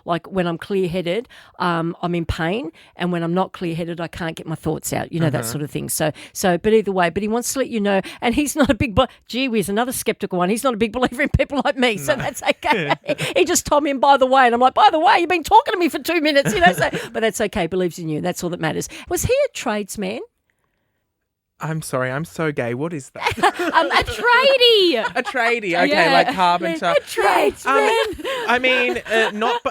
like when I'm clear-headed, I'm in pain, and when I'm not clear-headed, I can't get my thoughts out. You know, that sort of thing. So, but either way, but he wants to let you know, and he's not a big, gee whiz, another skeptical one. He's not a big believer in people like me, so that's okay. He just told me, and by the way, and I'm like, by the way, you've been talking to me for 2 minutes, you know. So, but that's okay. Believes in you. That's all that matters. Was he a tradesman? I'm sorry, I'm so gay. What is that? A tradie. A tradie, okay, like carpenter. A tradesman. I mean, not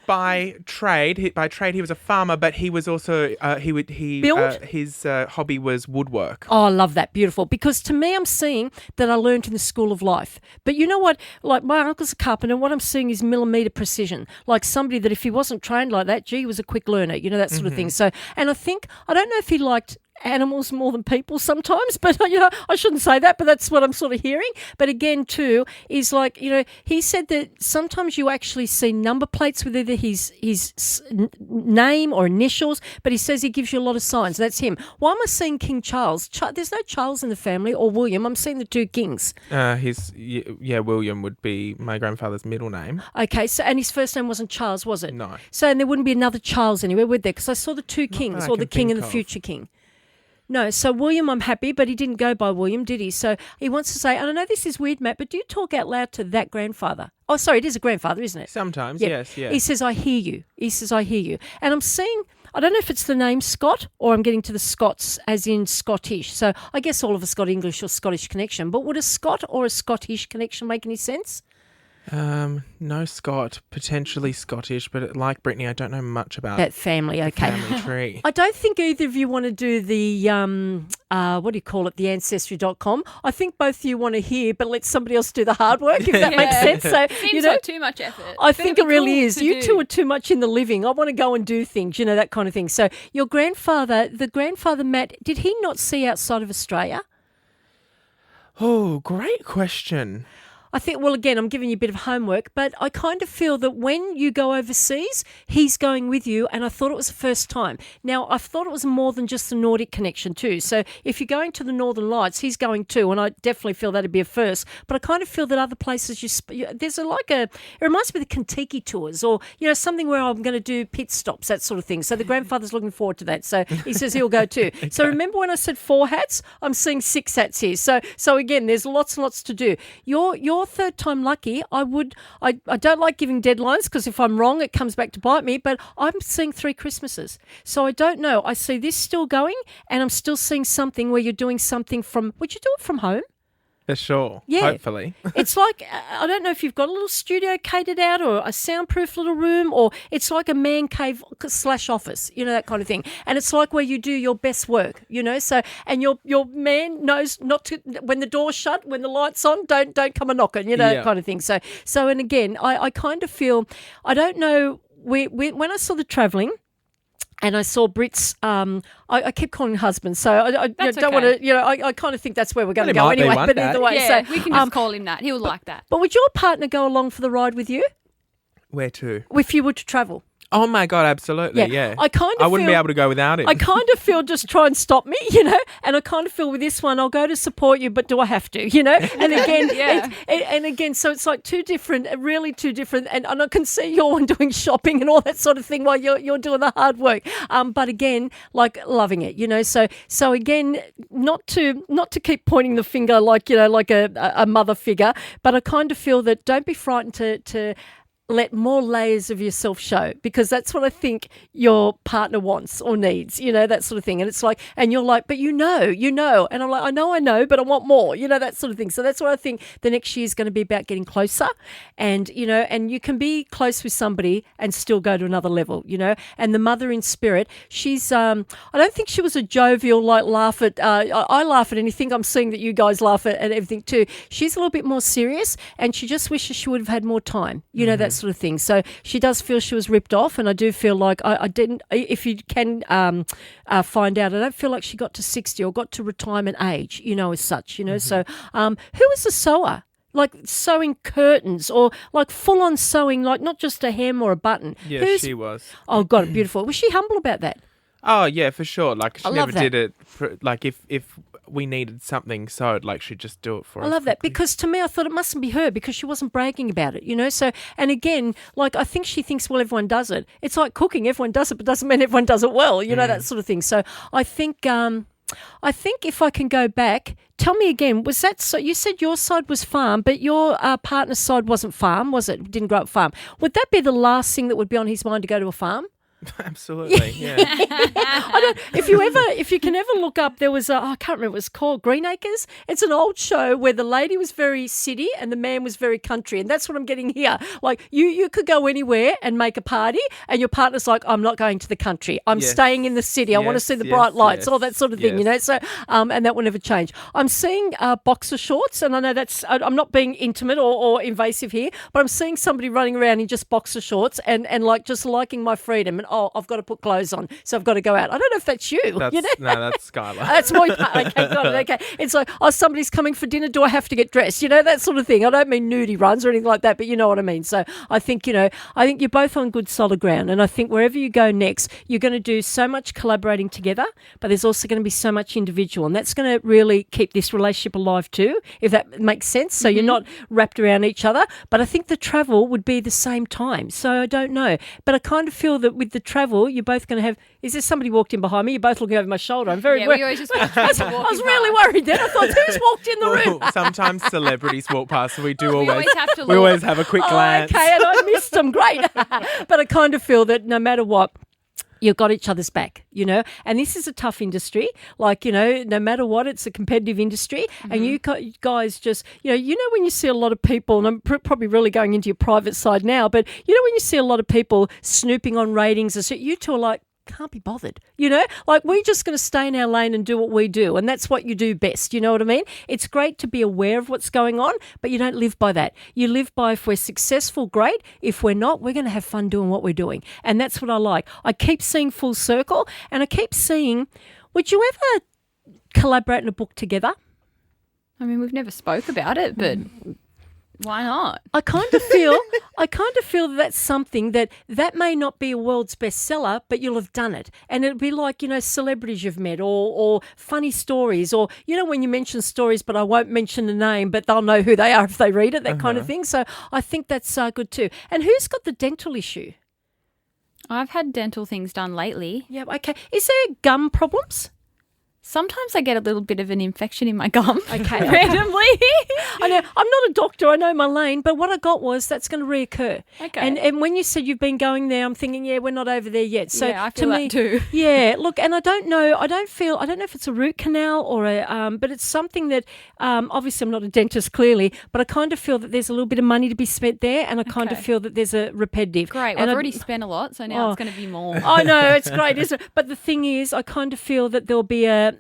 by trade. By trade, he was a farmer, but he was also Built? His hobby was woodwork. Oh, I love that. Beautiful. Because to me, I'm seeing that I learned in the school of life. But you know what? Like my uncle's a carpenter, and what I'm seeing is millimetre precision. Like somebody that if he wasn't trained like that, he was a quick learner. You know, that sort of thing. So, and I don't know if he liked animals more than people sometimes, but you know, I shouldn't say that, but that's what I'm sort of hearing. But again too is like, you know, he said that sometimes you actually see number plates with either his name or initials, but he says he gives you a lot of signs. That's him. Why am I seeing King Charles? There's no Charles in the family, or William. I'm seeing the two kings. William would be my grandfather's middle name. Okay, so and his first name wasn't Charles, was it? No. So and there wouldn't be another Charles anywhere, would there? Because I saw the two kings, or the king and the future king. No, so William, I'm happy, but he didn't go by William, did he? So he wants to say, I don't know, this is weird, Matt, but do you talk out loud to that grandfather? Oh, sorry, it is a grandfather, isn't it? Sometimes, Yep. yes, yeah. He says, I hear you. He says, I hear you. And I'm seeing, I don't know if it's the name Scott or I'm getting to the Scots as in Scottish. So I guess all of us got English or Scottish connection, but would a Scot or a Scottish connection make any sense? No Scot, potentially Scottish, but like Brittney, I don't know much about that family. Okay, family tree. I don't think either of you want to do the what do you call it, the ancestry.com. I think both of you want to hear, but let somebody else do the hard work, if that makes sense. So Seems like too much effort. I think it really is. You two are too much in the living. I want to go and do things, you know, that kind of thing. So your grandfather, the grandfather Matt, did he not see outside of Australia? Oh, great question. I think, well, again, I'm giving you a bit of homework, but I kind of feel that when you go overseas, he's going with you, and I thought it was the first time. Now, I thought it was more than just the Nordic connection too. So if you're going to the Northern Lights, he's going too, and I definitely feel that'd be a first. But I kind of feel that other places, there's it reminds me of the Kentucky tours, or, something where I'm going to do pit stops, that sort of thing. So the grandfather's looking forward to that. So he says he'll go too. So remember when I said 4 hats? I'm seeing 6 hats here. So again, there's lots and lots to do. Your third time lucky. I don't like giving deadlines because if I'm wrong, it comes back to bite me. But I'm seeing 3 Christmases, so I don't know. I see this still going, and I'm still seeing something where you're doing something from. Would you do it from home? For sure. Yeah. Hopefully. It's like, I don't know if you've got a little studio catered out or a soundproof little room, or it's like a man cave / office, that kind of thing. And it's like where you do your best work, so, and your man knows not to, when the door's shut, when the light's on, don't come a knocking, that kind of thing. So, and again, I kind of feel, I don't know, when I saw the travelling, and I saw Britt's, I keep calling him husband, so I don't want to, I kind of think that's where we're going to go anyway. But either way, yeah, so we can just call him that. He'll like that. But would your partner go along for the ride with you? Where to? If you were to travel. Oh my God, absolutely, yeah. I wouldn't be able to go without him. I kind of feel just try and stop me, and I kind of feel with this one, I'll go to support you, but do I have to, And again, and again, so it's like really two different, and I can see your one doing shopping and all that sort of thing while you're doing the hard work. But again, like loving it, So again, not to keep pointing the finger like a mother figure, but I kind of feel that don't be frightened to let more layers of yourself show, because that's what I think your partner wants or needs, that sort of thing. And it's like, and you're like, but and I'm like, I know, but I want more, that sort of thing. So that's what I think the next year is going to be about, getting closer, and, and you can be close with somebody and still go to another level, and the mother in spirit, she's, I don't think she was a jovial, laugh at, I laugh at anything. I'm seeing that you guys laugh at everything too. She's a little bit more serious, and she just wishes she would have had more time, that sort of thing. So she does feel she was ripped off, and I do feel like I didn't, if you can find out, I don't feel like she got to 60 or got to retirement age, as such, So who is a sewer? Like sewing curtains, or like full on sewing, like not just a hem or a button. Yeah, she was. Oh God, beautiful. Was she humble about that? Oh yeah, for sure. Like she never that. did it. Like if we needed something sewed, like she'd just do it for us. I love that, because to me, I thought it mustn't be her, because she wasn't bragging about it, So, and again, like I think she thinks, well, everyone does it. It's like cooking; everyone does it, but doesn't mean everyone does it well, that sort of thing. So, I think if I can go back, tell me again, was that so? You said your side was farm, but your partner's side wasn't farm, was it? Didn't grow up farm. Would that be the last thing that would be on his mind, to go to a farm? Absolutely, yeah. If you can ever look up, there was I can't remember what it was called, Green Acres. It's an old show where the lady was very city and the man was very country, and that's what I'm getting here. Like you could go anywhere and make a party, and your partner's like, I'm not going to the country. I'm staying in the city. I want to see the bright lights, all that sort of thing, So and that will never change. I'm seeing boxer shorts, and I know I'm not being intimate or invasive here, but I'm seeing somebody running around in just boxer shorts and like just liking my freedom, and I've got to put clothes on, so I've got to go out. I don't know if that's you. No, that's Skylar. That's my part. Okay, got it. Okay. It's like, somebody's coming for dinner. Do I have to get dressed? That sort of thing. I don't mean nudie runs or anything like that, but you know what I mean. So I think, I think you're both on good solid ground. And I think wherever you go next, you're going to do so much collaborating together, but there's also going to be so much individual. And that's going to really keep this relationship alive too, if that makes sense. So you're not wrapped around each other. But I think the travel would be the same time. So I don't know. But I kind of feel that with the travel, you're both going to have, is there somebody walked in behind me? You're both looking over my shoulder. I'm very we always just I was really worried then. I thought, who's walked in the room? Sometimes celebrities walk past, so we always have to look. We always have a quick glance. Okay, and I missed them. Great. But I kind of feel that no matter what, you've got each other's back, and this is a tough industry. Like, no matter what, it's a competitive industry. And you guys just, when you see a lot of people, and I'm probably really going into your private side now, but when you see a lot of people snooping on ratings, and so you two are like, can't be bothered, like we're just going to stay in our lane and do what we do, and that's what you do best, you know what I mean? It's great to be aware of what's going on, but you don't live by that. You live by, if we're successful, great. If we're not, we're going to have fun doing what we're doing, and that's what I like. I keep seeing full circle, and I keep seeing, would you ever collaborate in a book together? I mean, we've never spoke about it, but Why not? I kind of feel that that's something that may not be a world's bestseller, but you'll have done it. And it'll be like, celebrities you've met or funny stories or, when you mention stories, but I won't mention the name, but they'll know who they are if they read it, that kind of thing. So I think that's good too. And who's got the dental issue? I've had dental things done lately. Yeah, okay. Is there gum problems? Sometimes I get a little bit of an infection in my gum. Okay. Randomly. I know. I'm not a doctor. I know my lane. But what I got was that's going to reoccur. Okay. And when you said you've been going there, I'm thinking, we're not over there yet. So yeah, I feel that too. Yeah. Look, and I don't know if it's a root canal or but it's something that, obviously I'm not a dentist clearly, but I kind of feel that there's a little bit of money to be spent there and I kind of feel that there's a repetitive. Great. Well, I've already spent a lot, so now it's going to be more. I know. It's great, isn't it? But the thing is, I kind of feel that there'll be a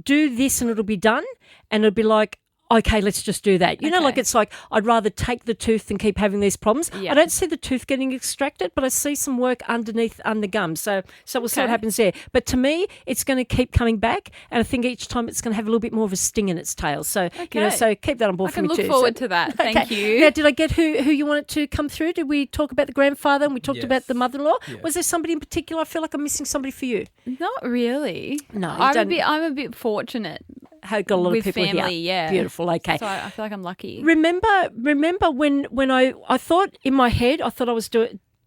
do this and it'll be done, and it'll be like, okay, let's just do that. It's like I'd rather take the tooth than keep having these problems. Yeah. I don't see the tooth getting extracted, but I see some work underneath the gum. So we'll see what happens there. But to me, it's going to keep coming back, and I think each time it's going to have a little bit more of a sting in its tail. So so keep that on board for me too. I can look forward to that. Thank you. Now, did I get who you wanted to come through? Did we talk about the grandfather and we talked about the mother-in-law? Yes. Was there somebody in particular? I feel like I'm missing somebody for you. Not really. No, I'm a bit fortunate. Got a lot with of people family, here. Yeah. Beautiful, okay. So I feel like I'm lucky. Remember when I thought in my head, I thought I was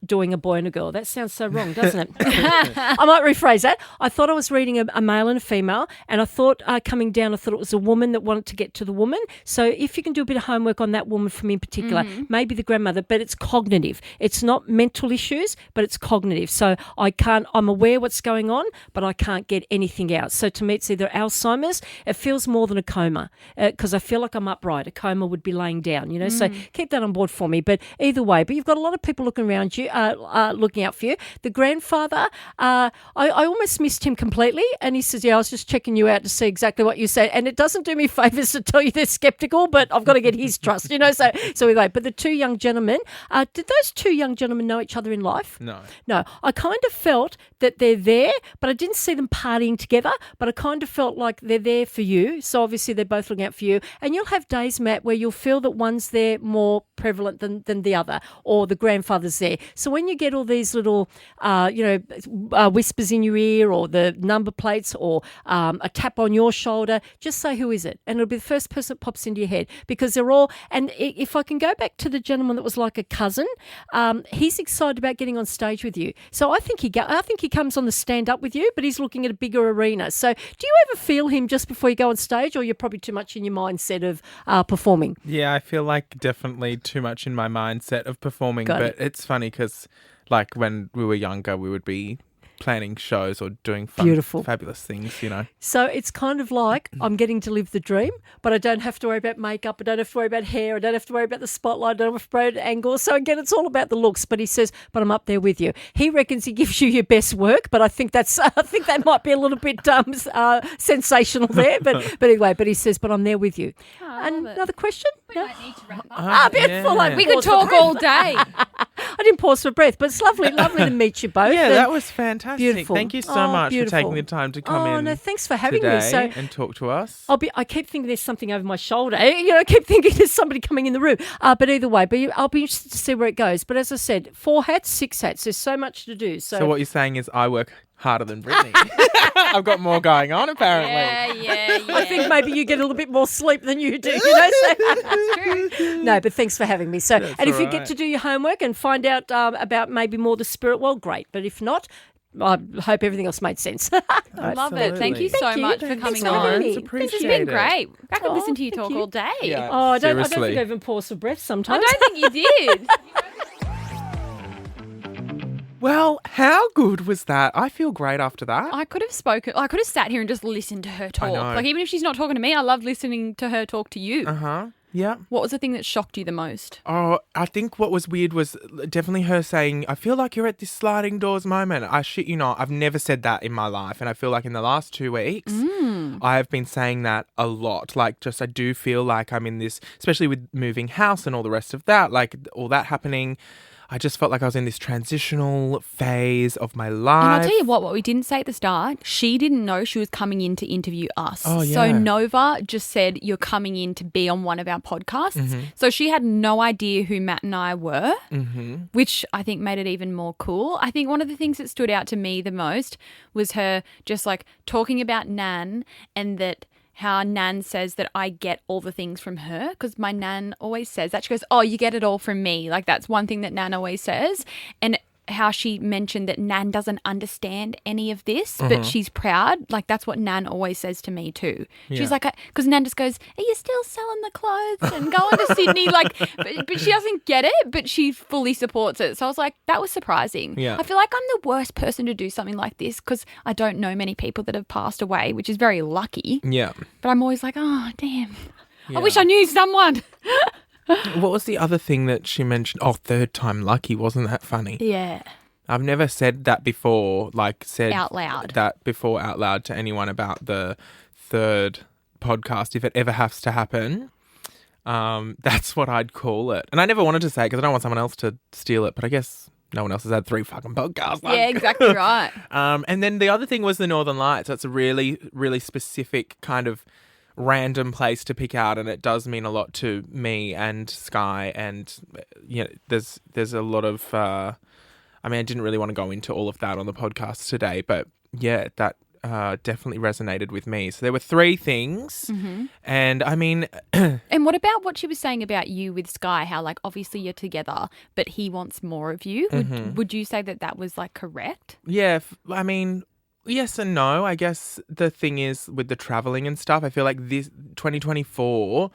doing a boy and a girl. That sounds so wrong, doesn't it? I might rephrase that. I thought I was reading a male and a female, and I thought coming down, I thought it was a woman that wanted to get to the woman. So if you can do a bit of homework on that woman for me in particular, maybe the grandmother, but it's cognitive. It's not mental issues, but it's cognitive. So I'm aware what's going on, but I can't get anything out. So to me, it's either Alzheimer's. It feels more than a coma because I feel like I'm upright. A coma would be laying down, So keep that on board for me. But either way, you've got a lot of people looking around you. Looking out for you. The grandfather, I almost missed him completely, and he says, I was just checking you out to see exactly what you said, and it doesn't do me favours to tell you they're sceptical, but I've got to get his trust, so anyway, but the two young gentlemen, did those two young gentlemen know each other in life? No. I kind of felt that they're there, but I didn't see them partying together, but I kind of felt like they're there for you, so obviously they're both looking out for you, and you'll have days, Matt, where you'll feel that one's there more prevalent than the other, or the grandfather's there. So when you get all these little, whispers in your ear or the number plates or a tap on your shoulder, just say, who is it? And it'll be the first person that pops into your head because they're all, and if I can go back to the gentleman that was like a cousin, he's excited about getting on stage with you. So I think he comes on the stand up with you, but he's looking at a bigger arena. So do you ever feel him just before you go on stage, or you're probably too much in your mindset of performing? Yeah, I feel like definitely too much in my mindset of performing, but it's funny because like when we were younger, we would be planning shows or doing fun, fabulous things, So it's kind of like I'm getting to live the dream, but I don't have to worry about makeup. I don't have to worry about hair. I don't have to worry about the spotlight. I don't have to worry about angles. So again, it's all about the looks. But he says, but I'm up there with you. He reckons he gives you your best work, but I think that might be a little bit sensational there. But anyway, but he says, but I'm there with you. And another question? We might need to wrap up. Beautiful. Yeah. We could talk all day. I didn't pause for breath, but it's lovely to meet you both. Yeah, that was fantastic. Beautiful. Thank you so much for taking the time to come in. Oh, no, thanks for having today me. So, and talk to us. I keep thinking there's something over my shoulder. I keep thinking there's somebody coming in the room. But either way, I'll be interested to see where it goes. But as I said, 4 hats, 6 hats. There's so much to do. So what you're saying is I work harder than Brittney. I've got more going on, apparently. Yeah. I think maybe you get a little bit more sleep than you do. That's true. No, but thanks for having me. So, That's and if all you right. get to do your homework and find out about maybe more the spirit, well, great. But if not, I hope everything else made sense. I love it. Thank you so Thank you. much for Thanks coming for having on. me. This has Appreciate been it. great. I could Oh, listen to you thank talk you. all day. Yeah. Oh, I don't think Seriously. I even pause for breath sometimes. I don't think you did. Well, how good was that? I feel great after that. I could have spoken. I could have sat here and just listened to her talk. know. Like, even if she's not talking to me, I love listening to her talk to you. Uh-huh. Yeah. What was the thing that shocked you the most? Oh, I think what was weird was definitely her saying, I feel like you're at this sliding doors moment. I shit you not, I've never said that in my life. And I feel like in the last 2 weeks, I have been saying that a lot. Like, just I do feel like I'm in this, especially with moving house and all the rest of that, like all that happening. I just felt like I was in this transitional phase of my life. And I'll tell you what we didn't say at the start, she didn't know she was coming in to interview us. Oh, yeah. So Nova just said, you're coming in to be on one of our podcasts. So she had no idea who Matt and I were, which I think made it even more cool. I think one of the things that stood out to me the most was her just like talking about Nan, and that how Nan says that I get all the things from her, because my Nan always says that. She goes, oh, you get it all from me. Like, that's one thing that Nan always says. And how she mentioned that Nan doesn't understand any of this, but she's proud. Like, that's what Nan always says to me too. She's like, because Nan just goes, are you still selling the clothes and going to Sydney? Like, but she doesn't get it, but she fully supports it. So I was like, that was surprising. Yeah. I feel like I'm the worst person to do something like this because I don't know many people that have passed away, which is very lucky. Yeah. But I'm always like, oh, damn. I wish I knew someone. What was the other thing that she mentioned? Oh, third time lucky. Wasn't that funny? Yeah. I've never said that before, said out loud. That before out loud to anyone about the third podcast, if it ever has to happen. That's what I'd call it. And I never wanted to say it because I don't want someone else to steal it, but I guess no one else has had 3 fucking podcasts. Yeah, exactly right. And then the other thing was the Northern Lights. That's a really, really specific kind of random place to pick out, and it does mean a lot to me and Sky, and there's a lot of I didn't really want to go into all of that on the podcast today, but yeah, that definitely resonated with me. So there were 3 things, and and what about what she was saying about you with Sky, how like obviously you're together but he wants more of you? Would you say that was like correct? Yeah, yes and no. I guess the thing is with the traveling and stuff, I feel like this 2024,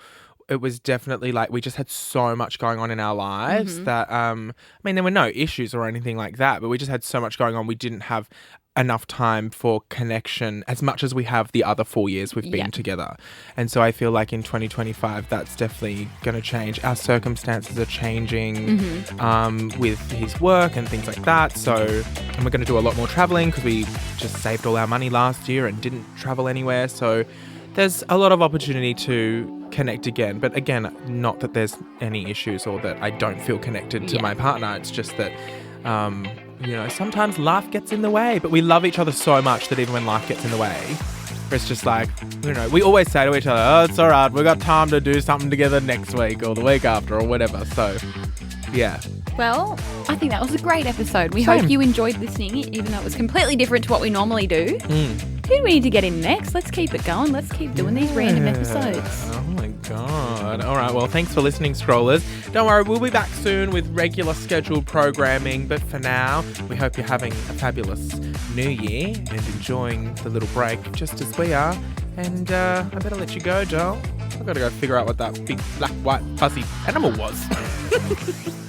it was definitely like we just had so much going on in our lives that, there were no issues or anything like that, but we just had so much going on. We didn't have enough time for connection as much as we have the other 4 years we've been together. And so I feel like in 2025, that's definitely going to change. Our circumstances are changing with his work and things like that. And we're going to do a lot more traveling because we just saved all our money last year and didn't travel anywhere. So there's a lot of opportunity to connect again. But again, not that there's any issues or that I don't feel connected to my partner. It's just that sometimes life gets in the way, but we love each other so much that even when life gets in the way, it's just like, we always say to each other, oh, it's all right, we've got time to do something together next week or the week after or whatever. So, yeah. Well, I think that was a great episode. We hope you enjoyed listening, even though it was completely different to what we normally do. Who do we need to get in next? Let's keep it going. Let's keep doing these random episodes. Oh my God. All right. Well, thanks for listening, Scrollers. Don't worry, we'll be back soon with regular scheduled programming. But for now, we hope you're having a fabulous new year and enjoying the little break just as we are. And I better let you go, doll. I've got to go figure out what that big black, white, fuzzy animal was.